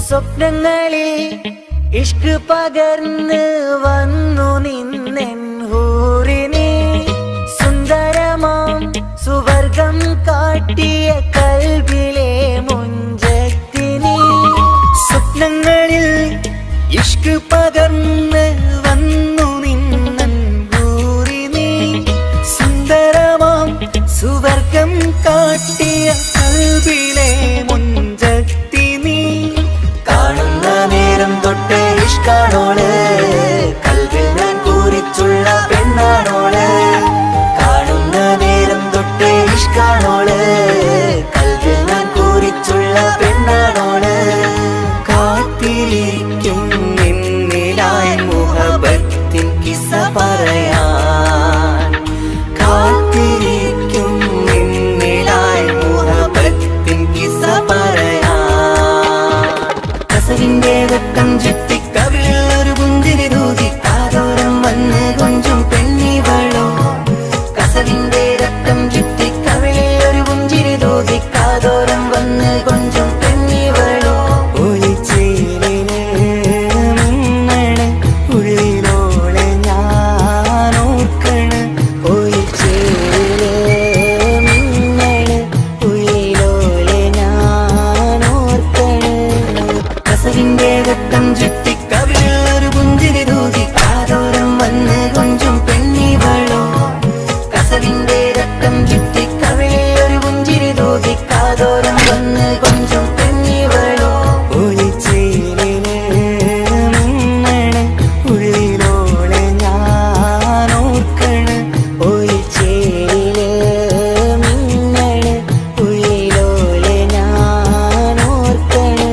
സ്വപ്നങ്ങളിൽ ഇഷ്ക് പകർന്ന് വന്നു നിന്നെൻ ഹൂറിനെ സുന്ദരമാം സുവർഗം കാട്ടിയ കൽബിലെ മുഞ്ചത്തിനെ സ്വപ്നങ്ങളിൽ ഇഷ്ക് പകർന്ന് വന്നു നിന്നെൻ ഹൂറിനെ സുന്ദരമാം സുവർഗം കാട്ടിയ കൽബിലെ മുഞ്ചത്തിനെ കാണുന്ന നേരം തൊട്ട് ഇഷ്കാണോള് കൽവിൽ ഞാൻ പൂരിച്ചുള്ള പെണ്ണാണോള് കാണുന്ന നേരം തൊട്ട് ഇഷ്കാണോള് കൽവിൽ ഞാൻ പൂരിച്ചുള്ള പെണ്ണാണോള് കാത്തിരിക്കും നിന്നിലായി മുഹബത്തിൻ കിസ്സ പറയാൻ കാത്തിരിക്കും നിന്നിലായി മുഹബത്തിൻ കിസ്സ പറയാൻ കസവിന്റെ രക്തം ചുറ്റി കവിളിൽ ഒരു പുഞ്ചിരി തൂകി കാതോരം വന്ന് കൊഞ്ചും പെണ്ണിവളോ കസവിന്റെ രക്തം ചുറ്റി കവിളിൽ ഒരു പുഞ്ചിരി തൂകി കാതോരം വന്ന് കൊഞ്ചും പെണ്ണിവളോ ഒലിച്ചേലിന് മിന്നണ് ഉള്ളിലോളെ ഞാൻ ഓർക്കണ് ഒലിച്ചേലില് മിന്നണ് ഉള്ളിലോളെ ഞാൻ ഓർക്കണ് കസവിന്റെ രക്തം ചുറ്റി കവിളിൽ ഒരു പുഞ്ചിരി തൂകി കാതോരം വന്ന് കൊഞ്ചും പെണ്ണിവളോ കസവിന്റെ രക്തം ചുറ്റി കവിളിൽ ഒരു പുഞ്ചിരി തൂകി കാതോരം വന്ന് കൊഞ്ചും പെണ്ണിവളോ ഒലിച്ചേലിന് മിന്നണ് ഉള്ളിലോളെ ഞാൻ ഓർക്കണ് ഒലിച്ചേലില് മിന്നണ് ഉള്ളിലോളെ ഞാൻ ഓർക്കണ്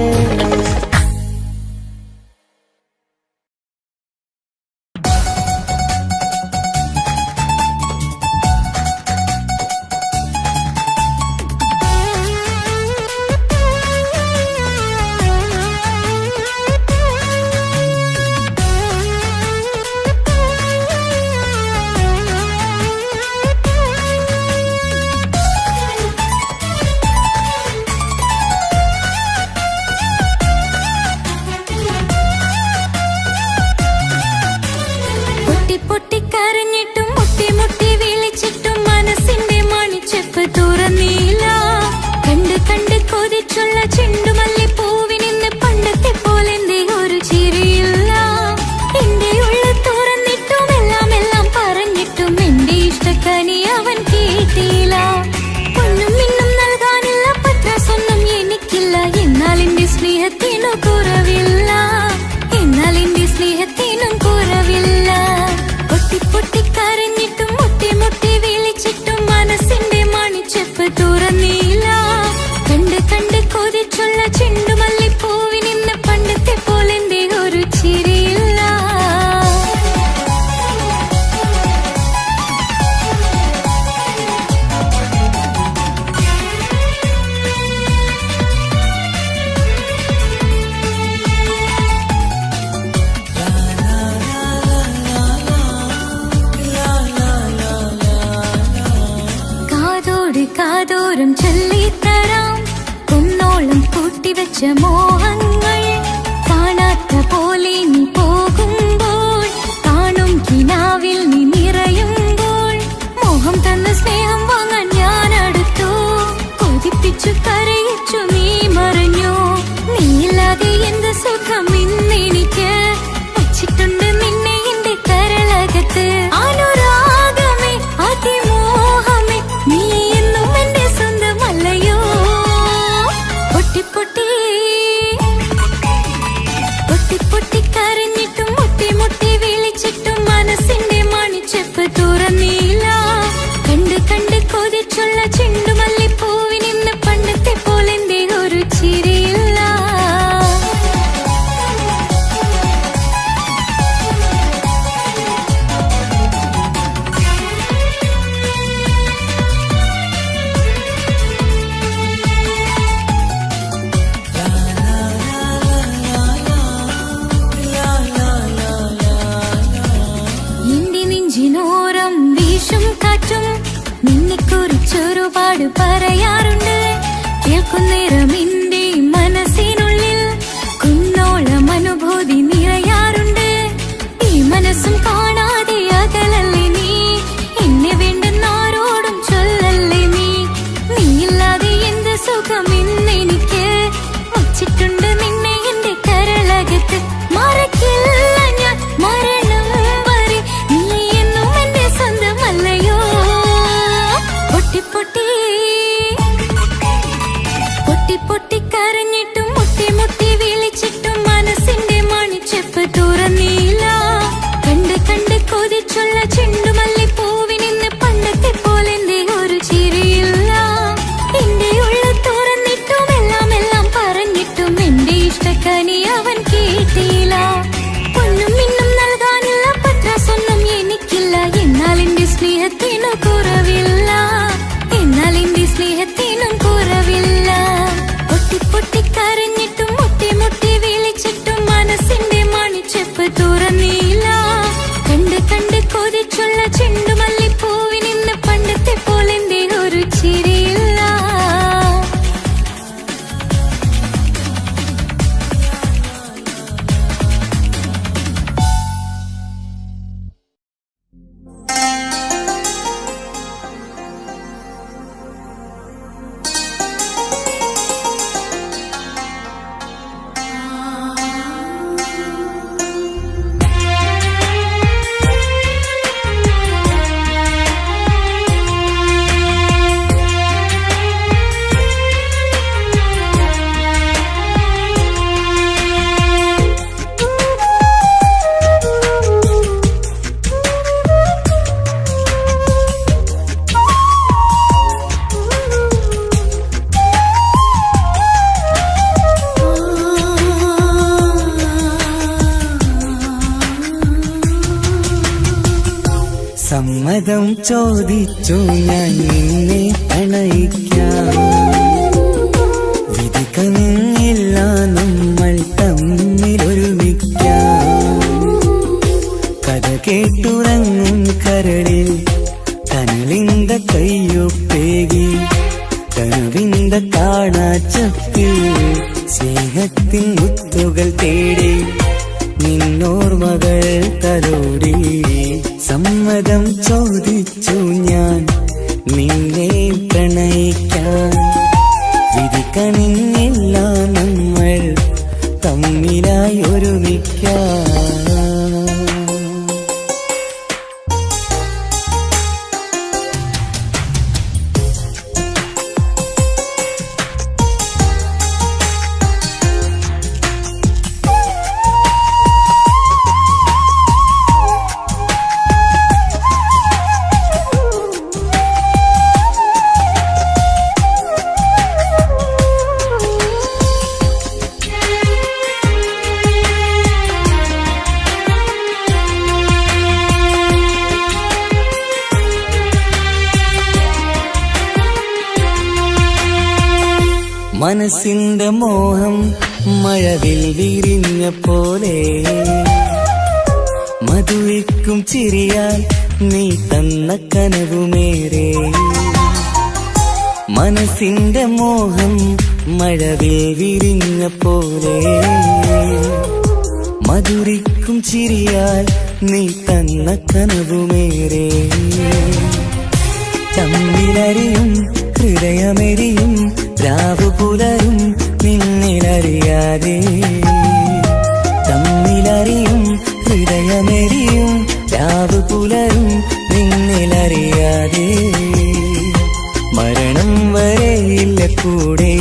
പൂട്ടിവെച്ച മോഹങ്ങൾ കാണാത്ത പോലെ നീ പോകുമ്പോൾ, കാണും കിനാവിൽ നീ നിറയുമ്പോൾ, മോഹം തന്ന സ്നേഹം വാങ്ങാൻ ഞാൻ അടുത്തു, കൊതിപ്പിച്ചു കരയിച്ചു നീ മറഞ്ഞു. നീയില്ലാതെ എന്ത് സുഖം ഇന്നെനിക്ക്, വച്ചിട്ടുണ്ട് നിന്നെ എന്റെ കരളകത്ത്. അനുരാഗമേ അതിമോഹമേ നീ എന്നും എന്റെ സ്വന്തമല്ലയോ. പൊട്ടി പൊട്ടി പൊട്ടി പൊട്ടി കരഞ്ഞിട്ടും മുട്ടി മുട്ടി വിളിച്ചിട്ടും മനസ്സിന്റെ മണിച്ചെപ്പ് തുറന്നില്ല. കണ്ട് കണ്ട് കൊതിച്ചുള്ള ചെണ്ടുമല്ലിപ്പൂവിനിന്ന് പണ്ടത്തെ പോലെന്തേ ഒരു ചിരിയില്ല. എന്റെ നെഞ്ചിനോരം വീശും കാറ്റും നിന്നെക്കുറിച്ചൊരുപാട് പറയാറുണ്ട്. കേൾക്കുന്നേരം എന്റെ മനസ്സിനുള്ളിൽ കുന്നോളം അനുഭൂതി നിറയാറുണ്ട്. ഈ മനസ്സും കാണാതെ അകലല്ലേ നീ, എന്നെ വേണ്ടെന്നാരോടും ചൊല്ലല്ലേ നീ. നീയില്ലാതെ എന്ത് സുഖം ഇന്നെനിക്ക്, വച്ചിട്ടുണ്ട് നിന്നെ എന്റെ കരളകത്ത്. മറക്കില്ല ഞാൻ മരണം വരെ, നീ എന്നും എന്റെ സ്വന്തമല്ലയോ. പൊട്ടി പൊട്ടി പൊട്ടി പൊട്ടി കരഞ്ഞിട്ടും മുട്ടി മുട്ടി വിളിച്ചിട്ടും മനസ്സിന്റെ മണിച്ചെപ്പ് തുറന്നില്ല. കണ്ട് കണ്ട് കൊതിച്ചുള്ള ചെണ്ടുമല്ലിപ്പൂവിനിന്ന് പണ്ടത്തെ പോലെന്തേ ഒരു ചിരിയില്ല. എന്റെ ഉള്ളു തുറന്നിട്ടും എല്ലാം എല്ലാം പറഞ്ഞിട്ടും എന്റെ ഇഷ്ടക്കനി അവൻ കേട്ടില്ല. പൊന്നും മിന്നും നൽകാനില്ല, പത്രാസൊന്നും എനിക്കില്ല. എന്നാൽ എന്റെ സ്നേഹത്തിനു കുറവില്ല, എന്നാൽ എന്റെ സ്നേഹത്തിനും കുറവില്ല. പൊട്ടി പൊട്ടി കരഞ്ഞിട്ടും മുട്ടി മുട്ടി വിളിച്ചിട്ടും മനസ്സിന്റെ മണിച്ചെപ്പ് തുറന്നില്ല. കണ്ട് കണ്ട് കൊതിച്ചുള്ള ചെണ്ടുമല്ലിപ്പൂവിനിന്ന് പണ്ടത്തെ പോലെന്തേ ഒരു ചിരിയില്ല. സമ്മതം ചോദിച്ചു ഞാൻ നിന്നെ പ്രണയിക്കാം, വിധി കനിഞ്ഞില്ല നമ്മൾ തമ്മിലൊരുമിക്കാം. കഥ കേട്ടുറങ്ങും കരളിൽ കനലിന്റെ കയ്യൊപ്പേകി, കനവിന്റെ കാണാച്ചപ്പിൽ സ്നേഹത്തിൻ മുത്തുകൾ തേടി നിന്നോർമകൾ തലോടി. സമ്മതം ചോദിച്ചു ഞാൻ നിന്നെ പ്രണയിക്കാൻ, വിധി കനിഞ്ഞില്ല നമ്മൾ തമ്മിലായി ഒരുമിക്കാം. മനസ്സിന്റെ മോഹം മഴവിൽ വിരിഞ്ഞ പോലെ, മധുവിക്കും ചിരിയാൽ നീ തന്ന കനവുമേറെ. മനസ്സിന്റെ മോഹം മഴവിൽ വിരിഞ്ഞ പോലെ മധുരിക്കും ചിരിയാൽ നീ തന്ന കനവുമേറെ തമ്മിലറിയും ഹൃദയമെരിയും രാവു പുലരും നിന്നിലറിയാതെ തമ്മിലറിയും ഹൃദയമെരിയും രാവു പുലരും നിന്നിലറിയാതെ മരണം വരെയില്ല കൂടെ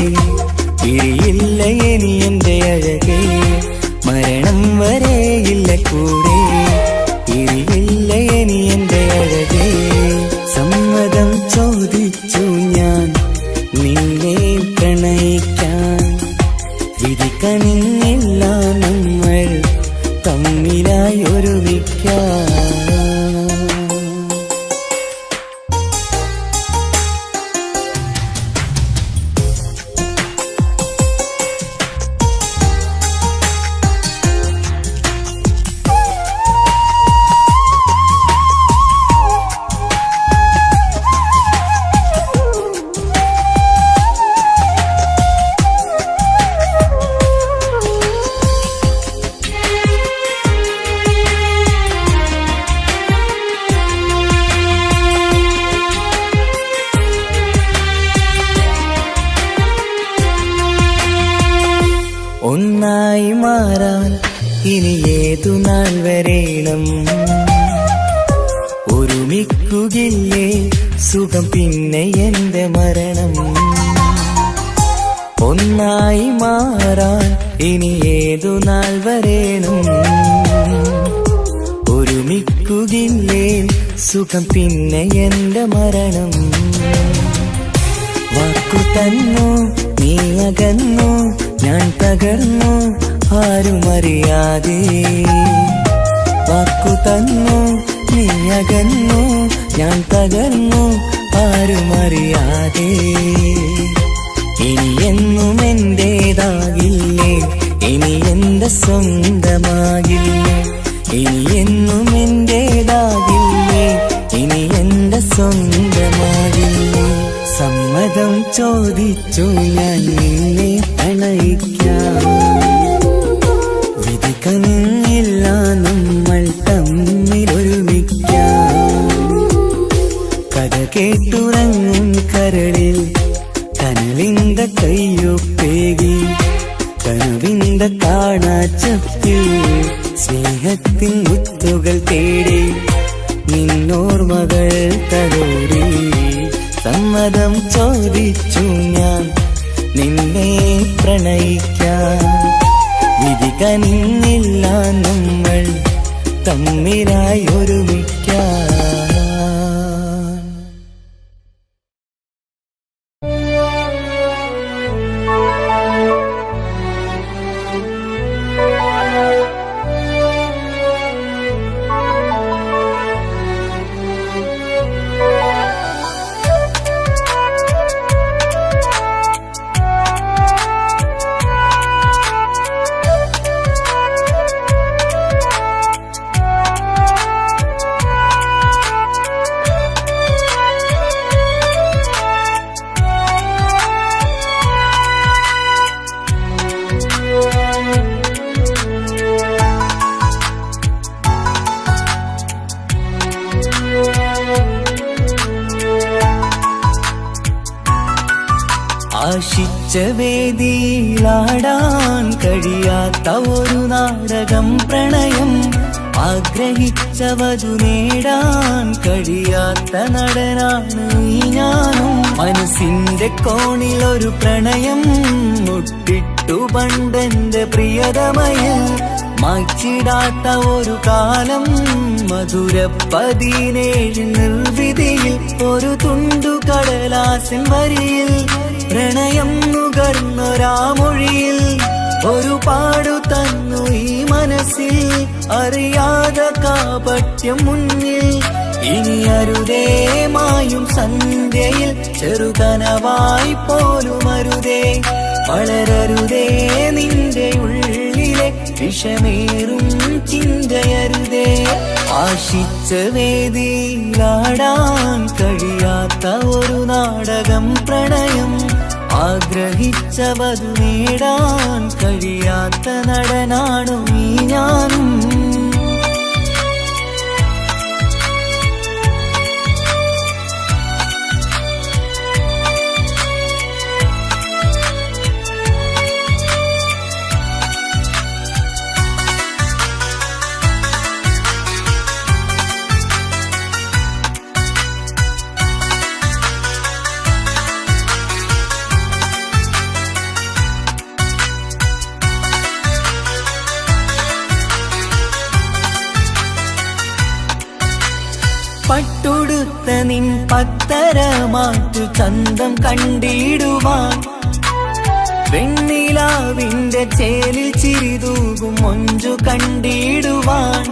ഇരിയില്ല ഇനി എന്റെ അഴകേ മരണം വരെയില്ല കൂടെ ഇരിയില്ല ഇനി എന്റെ അഴകേ സമ്മതം ചോദിച്ചു ഞാൻ നിന്നെ പ്രണയിക്കാൻ വിധി കനിഞ്ഞില്ല നമ്മൾ തമ്മിലായി ഒരുമിക്കാൻ ഒന്നായി മാറാൻ ഇനി ഏതു നാൾ വരേണം ഒരുമിക്കുകയില്ലേ സുഖം പിന്നെ എന്റെ മരണം ഒന്നായി മാറാൻ ഇനി ഏതു നാൾ വരേണം ഒരുമിക്കുകയില്ലേ സുഖം പിന്നെ എന്റെ മരണം വാക്കു തന്നു നീ അകന്നു ഞാൻ തകർന്നു ആരുമറിയാതെ വാക്കു തന്നു നീ അകന്നു ഞാൻ തകർന്നു ആരുമറിയാതെ ഇനി എന്നും എന്റേതാകില്ലേ ഇനി എന്റെ സ്വന്തമാകില്ലേ ഇനി എന്നും എന്റേതാകില്ലേ ഇനി എന്റെ സ്വന്തമാകില്ലേ സമ്മതം ചോദിച്ചു ഞാൻ നിന്നെ പ്രണയിക്കാം വിധി കനിഞ്ഞില്ല നമ്മൾ തമ്മിലൊരുമിക്കാം കഥ കേട്ടുറങ്ങും കരളിൽ കനലിന്റെ കയ്യൊപ്പേകി കനവിന്റെ കാണാച്ചപ്പിൽ സ്നേഹത്തിൻ മുത്തുകൾ തേടി നിന്നോർമകൾ തലോടി സമ്മതം ചോദിച്ചു ഞാൻ നിന്നെ പ്രണയിക്കാൻ വിധി കനിഞ്ഞില്ല നമ്മൾ തമ്മിലായി ഒരുമിക്കാൻ ആശിച്ച വേദിയിലാടാൻ കഴിയാത്ത ഒരു നാടകം പ്രണയം ആഗ്രഹിച്ചവതു നേടാൻ കഴിയാത്ത നടനാണ് ഈ ഞാനും മനസ്സിന്റെ കോണിൽ ഒരു പ്രണയം മുട്ടിട്ടു പണ്ടെന്റെ പ്രിയതമയിൽ മായ്ച്ചിടാത്ത ഒരു കാലം മധുര 17 നിർവിധിയിൽ ഒരു തുണ്ടു കടലാസിൻ വരിയിൽ പ്രണയം നുകർന്നൊരാമൊഴിയിൽ ഒരു പാടു തന്നു ഈ മനസ്സിൽ അറിയാതെ കാപട്യം മുന്നിൽ ഇനി അരുതേ മായും സന്ധ്യയിൽ ചെറുകനവായി പോലും അരുതേ വളരരുതേ നിന്റെ ഉള്ളിലെ വിഷമേറും ചിന്തയരുതേ ആശിച്ച വേദിയിലാടാൻ കഴിയാത്ത കഴിയാത്ത ഒരു നാടകം പ്രണയം. ആഗ്രഹിച്ചവതു നേടാൻ കഴിയാത്ത നടനാണു ഈ ഞാനും. പട്ടുടുത്ത നിൻ പത്തരമാറ്റു ചന്തം കണ്ടിടുവാൻ, വെണ്ണിലാവിന്റെ ചേലിൽ ചിരിതൂകും മൊഞ്ചു കണ്ടിടുവാൻ,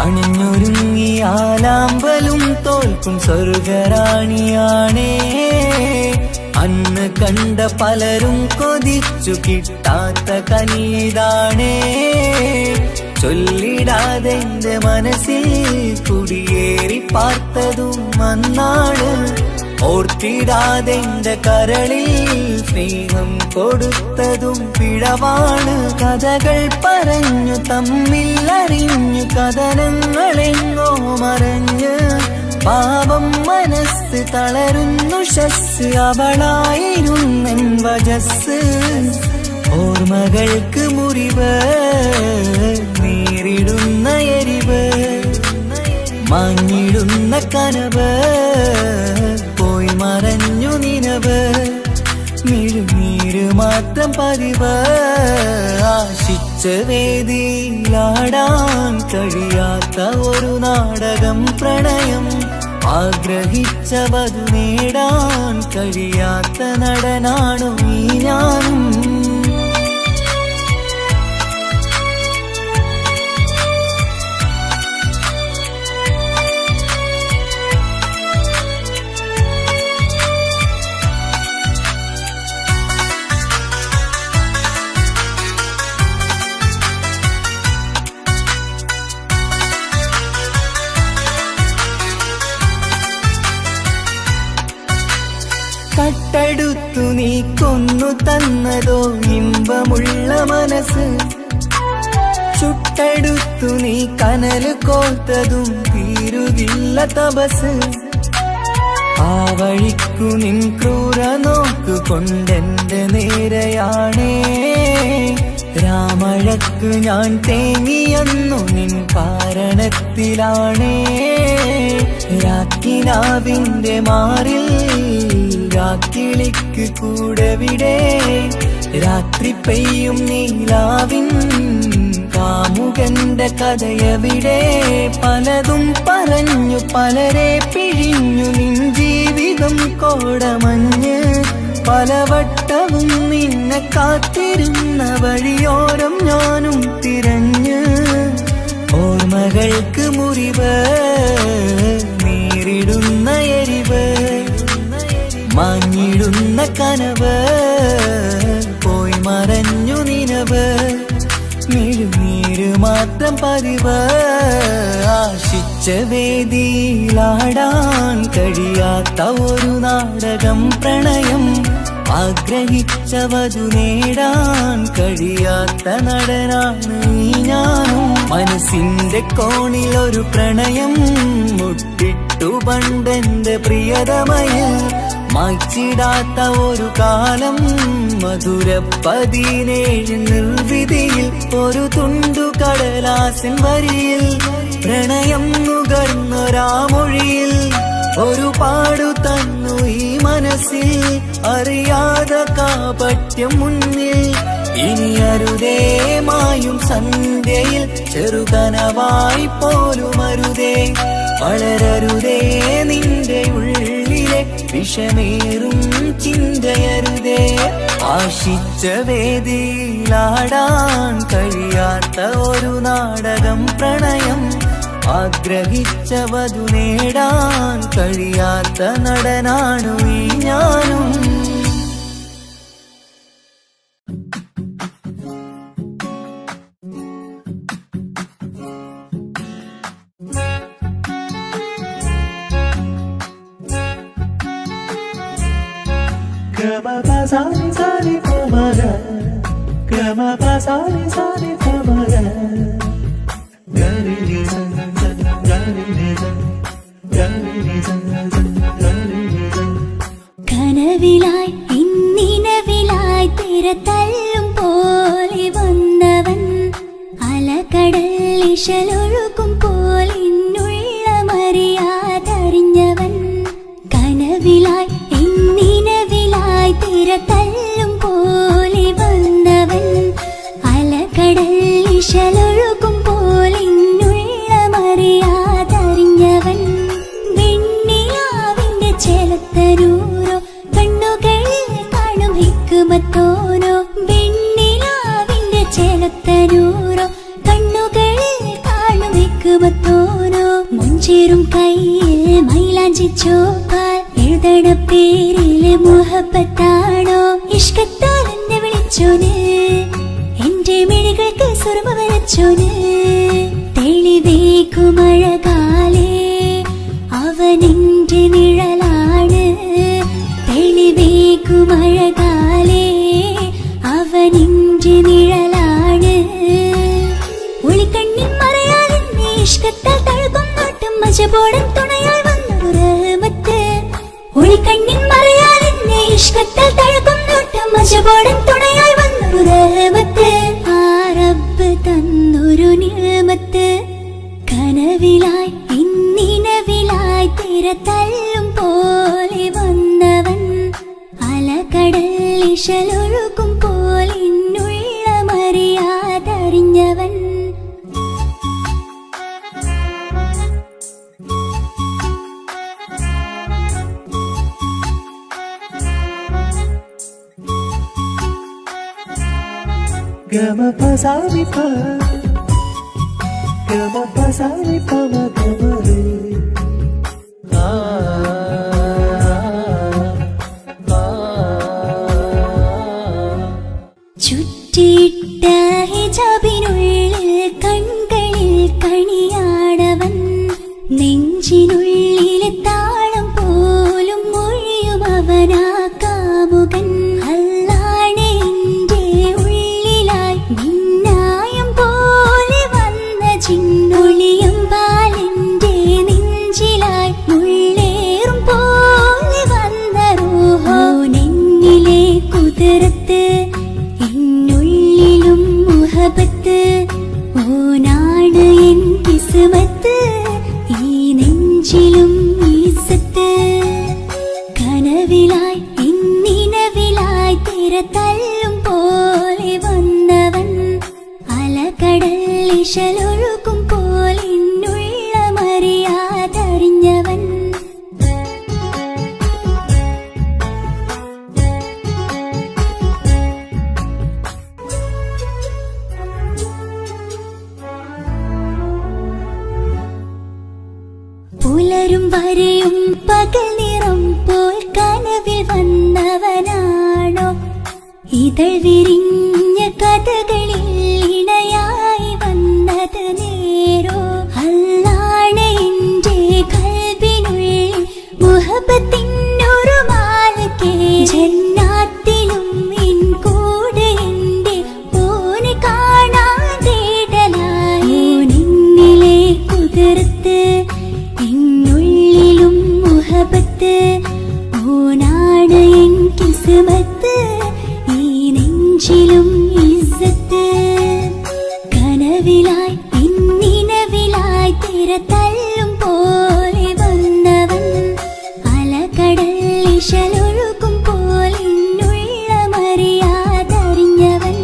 അണിഞ്ഞൊരുങ്ങിയാലാമ്പലും തോൽക്കും സ്വർഗറാണിയാണേ. അന്ന് കണ്ട പലരും കൊതിച്ചു കിട്ടാത്ത കനിതാണേ. ചൊല്ലിടാതെ എന്റെ മനസ്സിൽ കുടിയേറി പാർത്തതും അന്നാണ്. ഓർത്തിടാതെ എന്റെ കരളിൽ സ്നേഹം കൊടുത്തതും പിഴവാണ്. കഥകൾ പറഞ്ഞു തമ്മിൽ അറിഞ്ഞു കഥനങ്ങളെങ്ങോ മറഞ്ഞ്, പാപം മനസ്സ് തളരുന്നു ശസ്, അവളായിരുന്നെൻ വജസ്. ഓർമ്മകൾക്ക് മുറിവ്, നേരിടുന്ന എരിവ്, മാഞ്ഞിടുന്ന കനവ്, പോയി മറഞ്ഞു നിനവ്. മിഴുനീര് മാത്രം പതിവ്, ആശിച്ച വേദിയിലാടാൻ കഴിയാത്ത ഒരു നാടകം പ്രണയം. ആഗ്രഹിച്ചവതു നേടാൻ കഴിയാത്ത നടനാണു ഈ ഞാനും. കട്ടെടുത്തു നീ കൊന്നു തന്നതോ ഇമ്പമുള്ള മനസ്സ്, ചുട്ടെടുത്തു നീ കനല് കോർത്തതും തീരുകില്ല തപസ്. ആ വഴിക്കു നിൻ ക്രൂര നോക്കു കൊണ്ടെന്റെ നേരെയാണേ. രാമഴക്ക് ഞാൻ തേങ്ങിയെന്നു നിൻ കാരണത്തിലാണേ. രാക്കിനാവിന്റെ മാറിൽ രാക്കിളിക്ക് കൂടെവിടെ, രാത്രി പെയ്യും നീലാവിൻ കാമുകന്റെ കഥയവിടെ. പലതും പറഞ്ഞു പലരെ പിഴിഞ്ഞു നിൻ ജീവിതം കോടമഞ്ഞ്. പലവട്ടവും നിന്നെ കാത്തിരുന്ന വഴിയോരം ഞാനും തിരഞ്ഞ്. ഓർമ്മകൾക്ക് മുറിവ്, നേരിടുന്ന എരിവ്, മാഞ്ഞിടുന്ന കനവ്, പോയി മറഞ്ഞു നിനവ്. മിഴുനീര് മാത്രം പതിവ്, ആശിച്ച വേദിയിലാടാൻ കഴിയാത്ത ഒരു നാടകം പ്രണയം. ആഗ്രഹിച്ചവതു നേടാൻ കഴിയാത്ത നടനാണ് ഈ ഞാനും. മനസ്സിന്റെ കോണിൽ ഒരു പ്രണയം മുട്ടിട്ടു പണ്ടെന്റെ പ്രിയതമയിൽ. മായ്ച്ചിടാത്ത ഒരു കാലം മധുര 17 നിർവിധിയിൽ. ഒരു തുണ്ടു കടലാസിൻ വരിയിൽ പ്രണയം നുകർന്നൊരാമൊഴിയിൽ. ഒരു പാടു തന്നു ഈ മനസ്സിൽ, അറിയാതെ കാപട്യം മുന്നിൽ. ഇനി അരുതേ മായും സന്ധ്യയിൽ, ചെറുകനവായി പോലും അരുതേ. വളരരുതേ നിന്റെ ഉള്ളിലെ വിഷമേറും ചിന്തയരുതേ. ആശിച്ച വേദിയിലാടാൻ കഴിയാത്ത ഒരു നാടകം പ്രണയം. ആഗ്രഹിച്ചവതു നേടാൻ കഴിയാത്ത നടനാണു ഈ ഞാനും. സാനി സാനി പമഗ ഗമ പസാനി സാനി പമഗ ഗരി നി സ ഗരി നി സ ഗരി നി സ ഗരി നി സ കനവിലായി ഇന്നിനവിലായി തിരതല്ലും പോലെ വന്നവൻ അലകടൽ ഇശലൊഴുകും പോലിന്നുള്ളമറിയാതറിഞ്ഞവൻ കനവിലായി ഇന്നിനവിലായി തിരതല്ലും പോലെ വന്നവൻ അലകടൽ ഇശലൊഴുകും പോലിന്നുള്ളമറിയാതറിഞ്ഞവൻ വെണ്ണിലാവിന്റെ ചെലത്തരൂരോ കണ്ണുകളിൽ കാണും ഹിക്കുമത്തോരോ വെണ്ണിലാവിന്റെ ചെലത്തരൂരോ കണ്ണുകളിൽ കാണും ഹിക്കുമത്തോരോ മുഞ്ചേറും കയ്യിൽ മൈലാഞ്ചി ചോപ്പാൽ എഴുതണ പേരില് മുഹബത്താണോ ഇഷ്കത്താൽ എന്നെ വിളിച്ചോന് എന്റെ മിഴികൾക്ക് സുറുമ വരച്ചോന് തെളിവേക്കുമഴകാലേ അവനെന്റെ നിഴലാണ് തെളിവേക്കുമഴകാലേ അവനെന്റെ നിഴലാണ് ഒളിക്കണ്ണിൻ മറയാലെന്നെ ഇഷ്കത്താൽ തഴുകും നോട്ടും മജബോടൻ തുണയായി വന്നൊരു റഹ്മത്ത് ഒളിക്കണ്ണിൻ മറയാലെന്നെ ഇഷ്കത്താൽ തഴുകും നോട്ടും മജബോടൻ തുണയായി വന്നൊരു റഹ്മത്ത് ആ റബ്ബ് തന്നൊരു നിഅമത്ത് കനവിലായി ഇന്നിനവിലായി തിരതല്ലും പോലെ വന്നവൻ അലകടൽ ഇശലൊഴുകും പോലിന്നുള്ളമറിയാതറിഞ്ഞവൻ ഗമ പസാനി പ ഗമ പസാനി പമ ഗമ രേ ആ ചുറ്റിയിട്ട ഹിജാബിനുള്ളിൽ കൺകളിൽ കണിയാടവൻ നെഞ്ചിനുള്ളിലെ താളം പോലും മൊഴിയും അവനാ കാമുകൻ അല്ലാണെ എന്റെ ഉള്ളിലായി മിന്നായം പോലെ വന്ന ചിന്നൊളിയം പാലെന്റെ നെഞ്ചിലായി മുള്ളേറും പോലെ വന്ന റൂഹോ നെഞ്ഞിലെ കുതിരത്ത് എന്നുള്ളിലും മുഹബത്ത് ഓനാണ് എൻ കിസ്മത്ത് ഈ നെഞ്ചിലും ഈസത്ത് കനവിലായി ഇന്നിനവിലായി തിരതല്ലും പോലെ വന്നവൻ അലകടൽ ഇശലൊഴുകും പോലിന്നുള്ളമറിയാതറിഞ്ഞവൻ പുലരും വരെയും പകൽ നിറം പോൽ കനവിൽ വന്നവനാണോ ഇതൾ വിരിഞ്ഞ കഥകളിൽ ഇണയായി വന്നത് നേരോ അല്ലാണെ എന്റെ കൽബിനുള്ളിൽ മുഹബത്തിനൊരു മാലക്കേ ജന്നാത്തിലും എൻ കൂടെ എന്റെ ഓനെ കാണാൻ തേടലായി നിന്നിലെ കുതിർത്ത് എന്നുള്ളിലും മുഹബത്ത് ഓനാണ് എൻ കിസ്മത്ത് ഈ നെഞ്ചിലും ഇസ്സത്ത് കനവിലായി ഇന്നിനവിലായി തിരതല്ലും പോലെ വന്നവൻ അലകടൽ ഇശലൊഴുകും പോലിന്നുള്ളമറിയാതറിഞ്ഞവൻ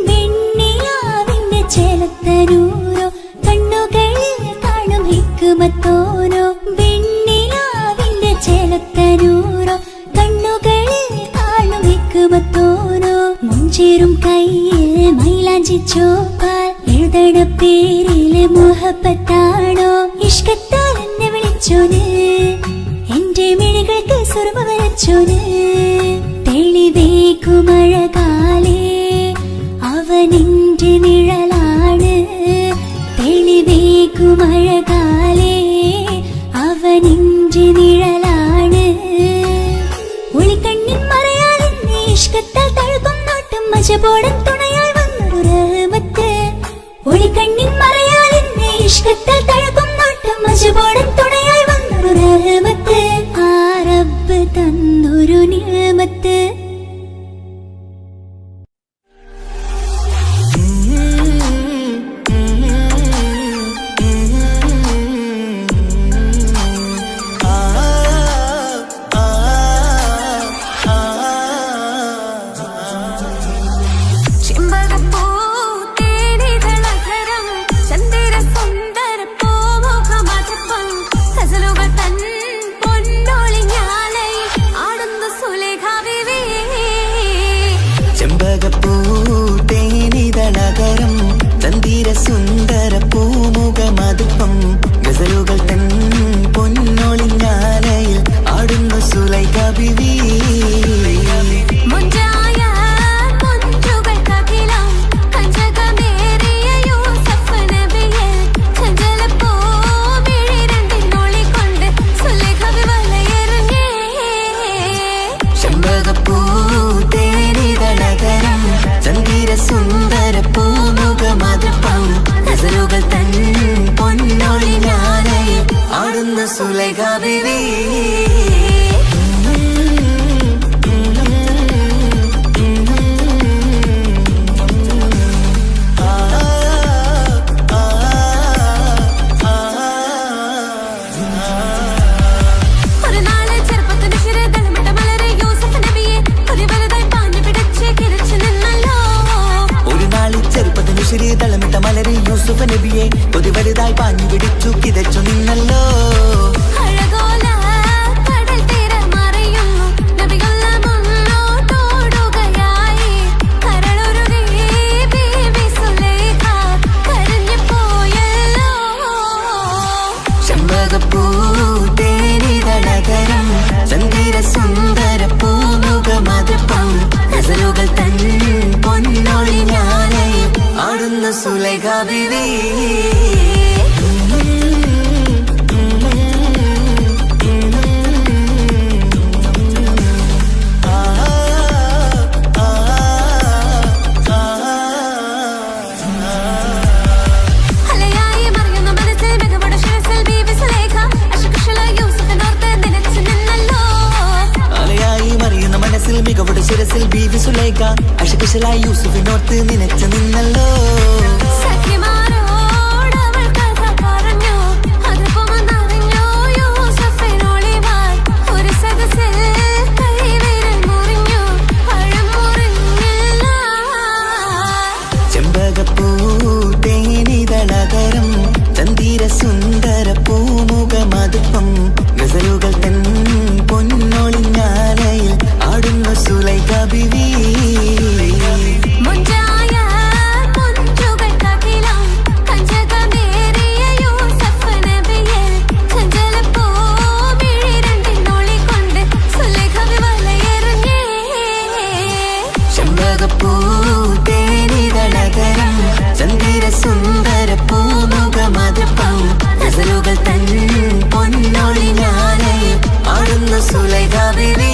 വെണ്ണിലാവിന്റെ ചെലത്തരൂരോ കണ്ണുകളിൽ കാണും ഹിക്കുമത്തോരോ വെണ്ണിലാവിന്റെ ചെലത്തരൂരോ കണ്ണുകളിൽ കാണും ഹിക്കുമത്തോരോ മുഞ്ചേറും കയ്യിൽ മൈലാഞ്ചി ചോപ്പാൽ എഴുതണ പേരില് മുഹബത്താണോ ഇഷ്കത്താൽ എന്നെ വിളിച്ചോന് എന്റെ മിഴികൾക്ക് സുറുമ വരച്ചോന് തെളിവേക്കുമഴകാലേ അവനെന്റെ നിഴലാണ് തെളിവേക്കുമഴകാലേ അവനെന്റെ നിഴലാണ് ഒളിക്കണ്ണിൻ മറയാലെന്നെ മജപോടൻ തുണയായി വന്നൊരു റഹ്മത്ത് ഒളിക്കണ്ണിൻ മറയാൽ എന്നെ ഇഷ്കത്താൽ തഴുകും നോട്ടം മജപോടൻ തുണയായി വന്നൊരു റഹ്മത്ത് ആ റബ്ബ് തന്നൊരു നിഅമത്ത് സുന്ദര പൂമുഖമതുപ്പം ഗസലുകൾ തൻ പൊന്നൊളിഞ്ഞാലയിൽ ആടുന്നു സുലൈഖ ബിവി ചെമ്പകപ്പൂ തേനിതളകരം ചന്ദിര സുന്ദര പൂമുഖമതുപ്പം ഗസലുകൾ തൻ പൊന്നൊളിഞ്ഞാലയിൽ ആടുന്നു സുലൈഖ ബിവി തളമിട്ട മലരെ യൂസുഫ് നബിയെ കൊതി വലുതായി പാഞ്ഞു പിടിച്ചു കിതച്ചു നിന്നല്ലോ ചെമ്പകപ്പൂ തേനിതളകരം ചന്ദിര സുന്ദര പൂമുഖമതുപ്പം ഗസലുകൾ തൻ പൊന്നൊളിഞ്ഞാലയിൽ ആടുന്ന സുലൈഖ ബിവി മികവുടെ ശിരസിൽ ബീവി സുലൈഖ അശകുശലായി യൂസുഫിനോർത്ത് നിനച്ചു നിന്നല്ലോ ചെമ്പകപ്പൂ തേനിതളകരം ചന്ദിര സുന്ദര പൂമുഖമതുപ്പം ഗസലുകൾ തൻ പൊന്നൊളിഞ്ഞാലയിൽ ആടുന്നു സുലൈഖ ബിവി ചെമ്പകപ്പൂ തേനിതളകരം ചന്ദിര സുന്ദര പൂമുഖമതുപ്പം ഗസലുകൾ തൻ പൊന്നൊളിഞ്ഞാലയിൽ ആടുന്നു സുലൈഖ ബിവി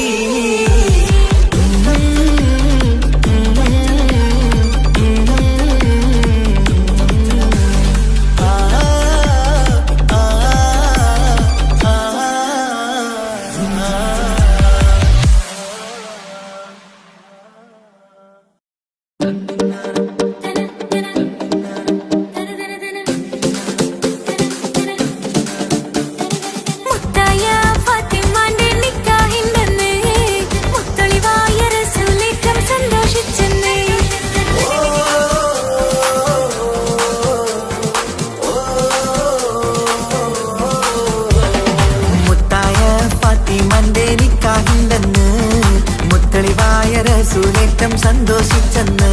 സന്തോഷിച്ചെന്ന്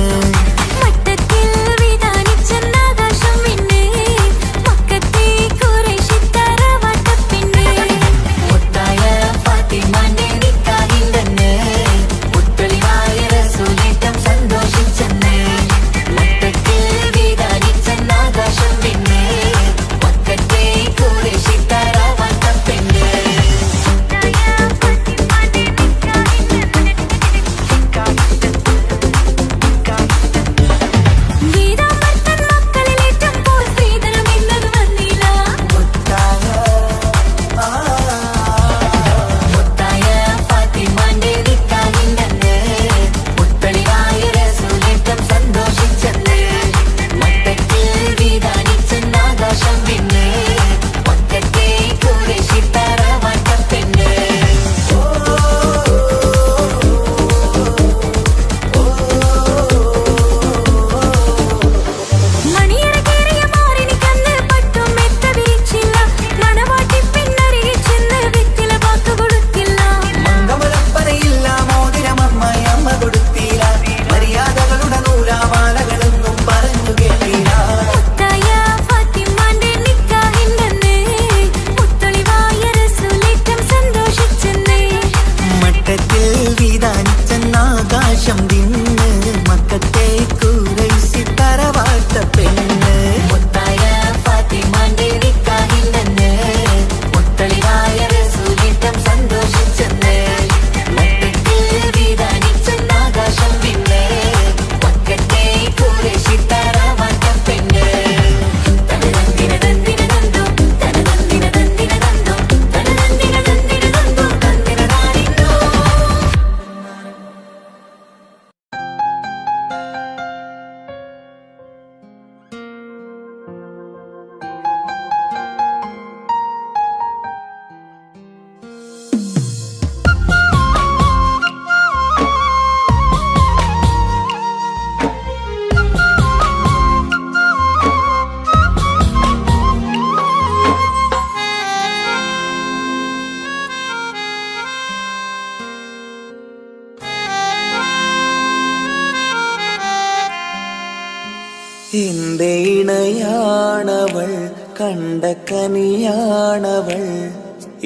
എന്റെ ഇണയാണവൾ, കണ്ട കനിയാണവൾ,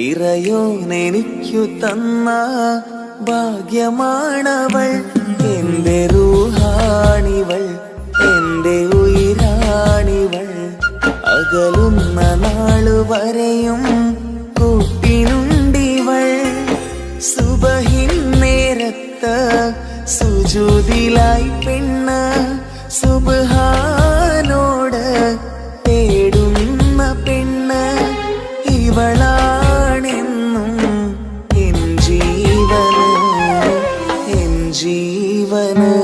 ഇറയോനെനിക്കു തന്ന ഭാഗ്യമാണവൾ. എന്റെ റൂഹാണിവൾ, എന്റെ ഉയിരാണിവൾ, അകലുന്ന നാളുവരെയും കൂട്ടിനുണ്ടിവൾ. സുബഹിൻ നേരത്ത് സുജൂദിലായി പെണ്ണ് സുബ്ഹാനോട് തേടുന്ന പെണ്ണ്, ഇവളാണെന്നും എൻ ജീവന്, എൻ ജീവന്.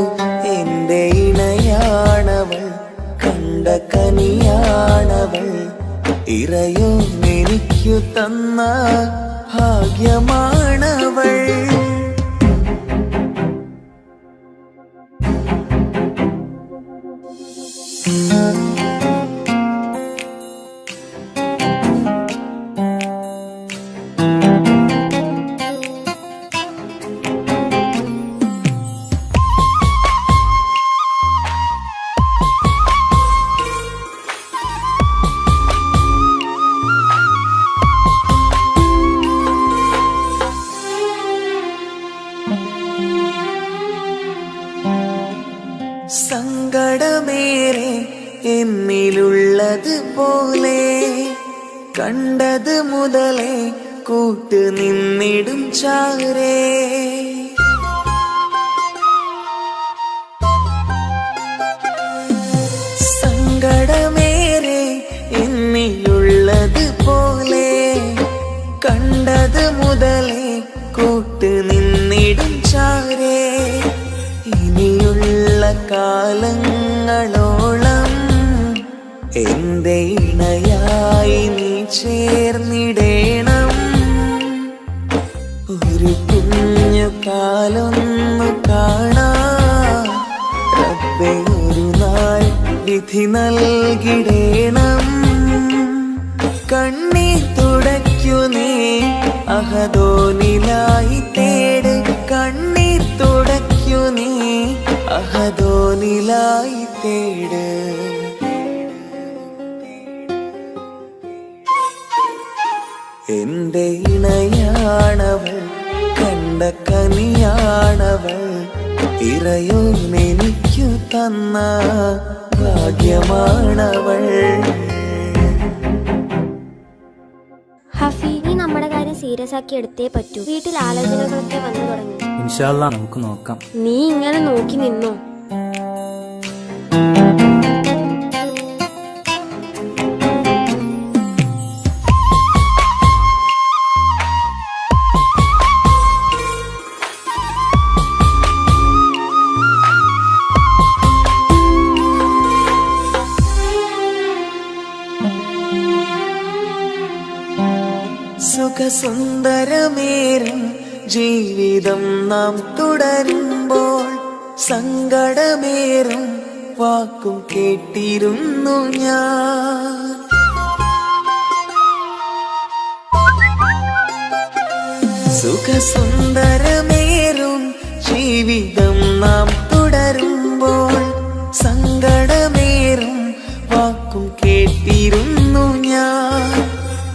എന്റെ ഇണയാണവൾ, കണ്ട കനിയാണവൾ, ഇറയോനെനിക്കു തന്ന ഭാഗ്യമാണവൾ. സങ്കടമേറെ എന്നിലുള്ളത് പോലെ കണ്ടത് മുതലേ കൂട്ട് നിന്നിടും ചാരേ. സങ്കടമേറെ എന്നിലുള്ളത് പോലെ കണ്ടത് മുതലേ കൂട്ട് നിന്നിടും ചാരേ. ഇനിയുള്ള കാലങ്ങളോളം എന്റെ ഇണയായി നീ ചേർന്നിടേണം. ഒരു കുഞ്ഞു കാലൊന്നു കാണാൻ റബ്ബേ ഒരു നാൾ വിധി നൽകിടേണം. കണ്ണീർ തുടയ്ക്കു നീ അഹദോനിലായി തേട്, കണ്ണീർ തുടയ്ക്കു നീ അഹദോനിലായി തേട്. എന്റെ ഇണയാണവൾ, കണ്ട കനിയാണവൾ, ഇറയോനെനിക്കു തന്ന ഭാഗ്യമാണവൾ. ഹഫി, നീ നമ്മുടെ കാര്യം സീരിയസ് ആക്കി എടുത്തേ പറ്റൂ. വീട്ടിൽ ആലോചനകളൊക്കെ വന്നു തുടങ്ങി. ഇൻഷാ അല്ലാ നമുക്ക് നോക്കാം. നീ ഇങ്ങനെ നോക്കി നിന്നോ? സുഖസുന്ദരമേറും ജീവിതം നാം തുടരുമ്പോൾ സങ്കടമേറും വാക്കും കേട്ടിരുന്നു ഞാൻ. സുഖസുന്ദരമേറും ജീവിതം നാം തുടരുമ്പോൾ സങ്കടമേറും വാക്കും കേട്ടിരുന്നു ഞാൻ.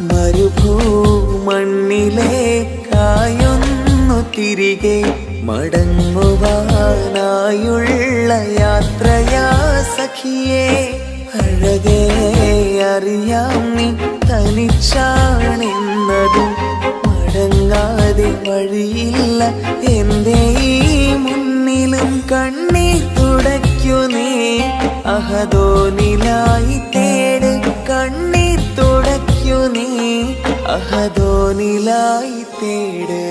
മരുഭൂമണ്ണിലേക്കായൊന്നു തിരികെ മടങ്ങുവാനായുള്ള യാത്രയാ സഖിയേ. അഴകേ അറിയാം നീ തനിച്ചാണെന്നതും മടങ്ങാതെ വഴിയില്ല എന്റെ ഈ മുന്നിലും. കണ്ണീർ തുടയ്ക്കു നീ അഹദോനിലായി തേട്, കണ്ണീർ തുടയ്ക്കു നീ അഹദോനിലായി തേട്.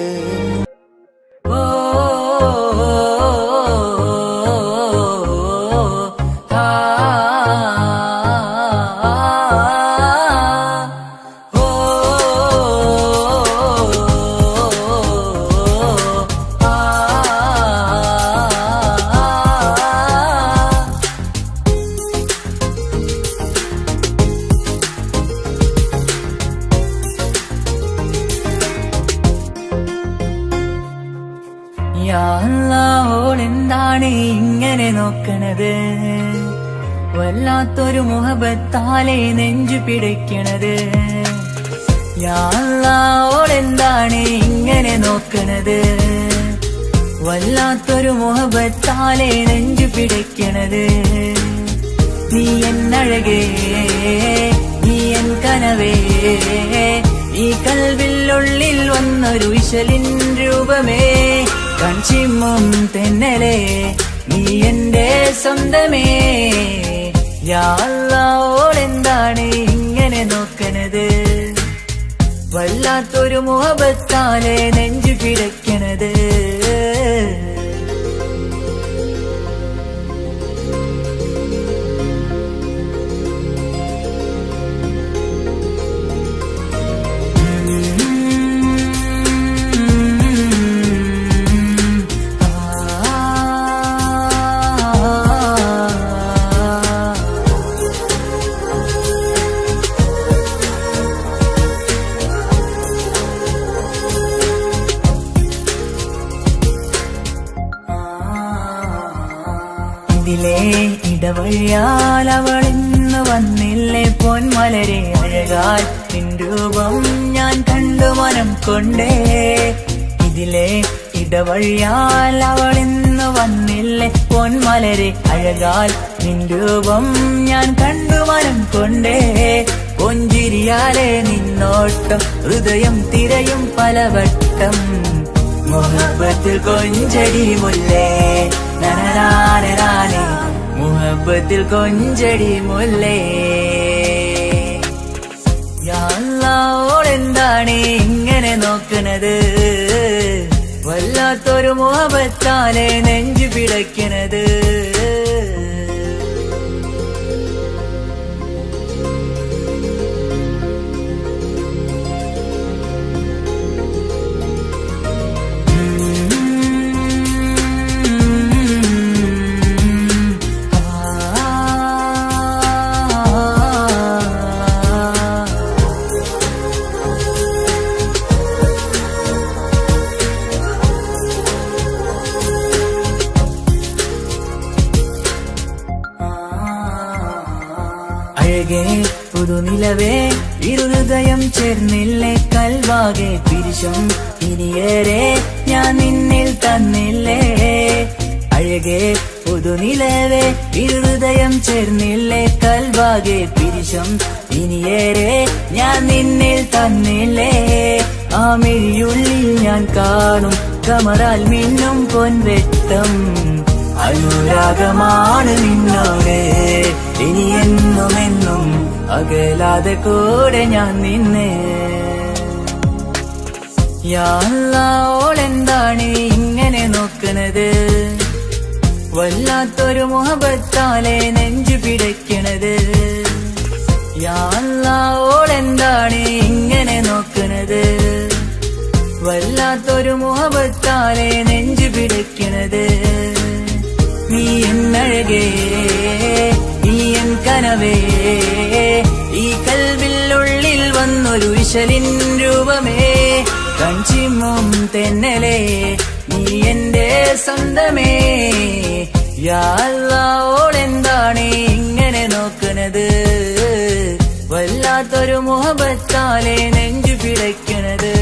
ഓളെന്താണ് ഇങ്ങനെ നോക്കണത്? വല്ലാത്തൊരു മുഹബത്താലെ നെഞ്ചു പിടയ്ക്കണത്. യാ അല്ലാ ഓളെന്താണ് ഇങ്ങനെ നോക്കണത്? വല്ലാത്തൊരു മുഹബത്താലെ നെഞ്ചു പിടയ്ക്കണത്. നീ എന്നഴകേ, നീ എൻ കനവേ, ഈ കൽവില്ലുള്ളിൽ വന്നൊരു വിശലിൻ രൂപമേ, കൺചിമ്മും തെന്നലേ, നീ എന്റെ സ്വന്തമേ. യാ അല്ലാ ഓളെന്താണ് ഇങ്ങനെ നോക്കണത്? വല്ലാത്തൊരു മുഹബത്താലെ നെഞ്ചു പിടയ്ക്കണത്. ഇതിലെ ഇടവഴിയാൽ അവളിന്ന് വന്നില്ലേ പൊന്മലരെ, അഴകാൽ നിൻ രൂപം ഞാൻ കണ്ടു മനം കൊണ്ടേ. ഇതിലെ ഇടവഴിയാൽ അവളിന്ന് വന്നില്ലേ പൊന്മലരെ, അഴകാൽ നിൻ രൂപം ഞാൻ കണ്ടു മനം കൊണ്ടേ. പൊഞ്ചിരിയാലെ നിന്നോട്ടം ഹൃദയം തിരയും പലവട്ടം, മുഹബത്തിൽ കൊഞ്ചടി മുല്ലേ നനരാനരാനെ, മുഹബത്തിൽ കൊഞ്ചടി മുല്ലേ. യാ അല്ലാ ഓളെന്താണ് ഇങ്ങനെ നോക്കണത്? വല്ലാത്തൊരു മുഹബത്താലെ നെഞ്ചു പിടയ്ക്കണത്. അഴകേ പുതുനിലവേ, ഇരുഹൃദയം ചേർന്നില്ലേ കൽവാകെ പിരിശം ഇനിയേറെ ഞാൻ നിന്നിൽ തന്നില്ലേ. അഴകേ പുതുനിലവേ, ഇരുഹൃദയം ചേർന്നില്ലേ കൽവാകെ പിരിശം ഇനിയേറെ ഞാൻ നിന്നിൽ തന്നില്ലേ. ആ മിഴിയുള്ളിൽ ഞാൻ കാണും കമറാൽ മിന്നും പൊൻവെട്ടം, അനുരാഗമാണ് നിന്നോട് ഇനി എന്നുമെന്നും, അകലാതെ കൂടെ ഞാൻ നിന്നെ. യാ അല്ലാ ഓളെന്താണ് ഇങ്ങനെ നോക്കണത്? വല്ലാത്തൊരു മുഹബത്താലെ നെഞ്ചു പിടയ്ക്കണത്. യാ അല്ലാ ഓളെന്താണ് ഇങ്ങനെ നോക്കണത്? വല്ലാത്തൊരു മുഹബത്താലെ നെഞ്ചു പിടയ്ക്കണത്. നീ എന്നഴകേ, നീ എൻ കനവേ, ഈ കൽവില്ലുള്ളിൽ വന്നൊരു വിശലിൻ രൂപമേ, കൺചിമ്മും തെന്നലേ, നീ എന്റെ സ്വന്തമേ. യാ അല്ലാ ഓളെന്താണ് ഇങ്ങനെ നോക്കണത്? വല്ലാത്തൊരു മുഹബത്താലെ നെഞ്ചു പിടയ്ക്കണത്.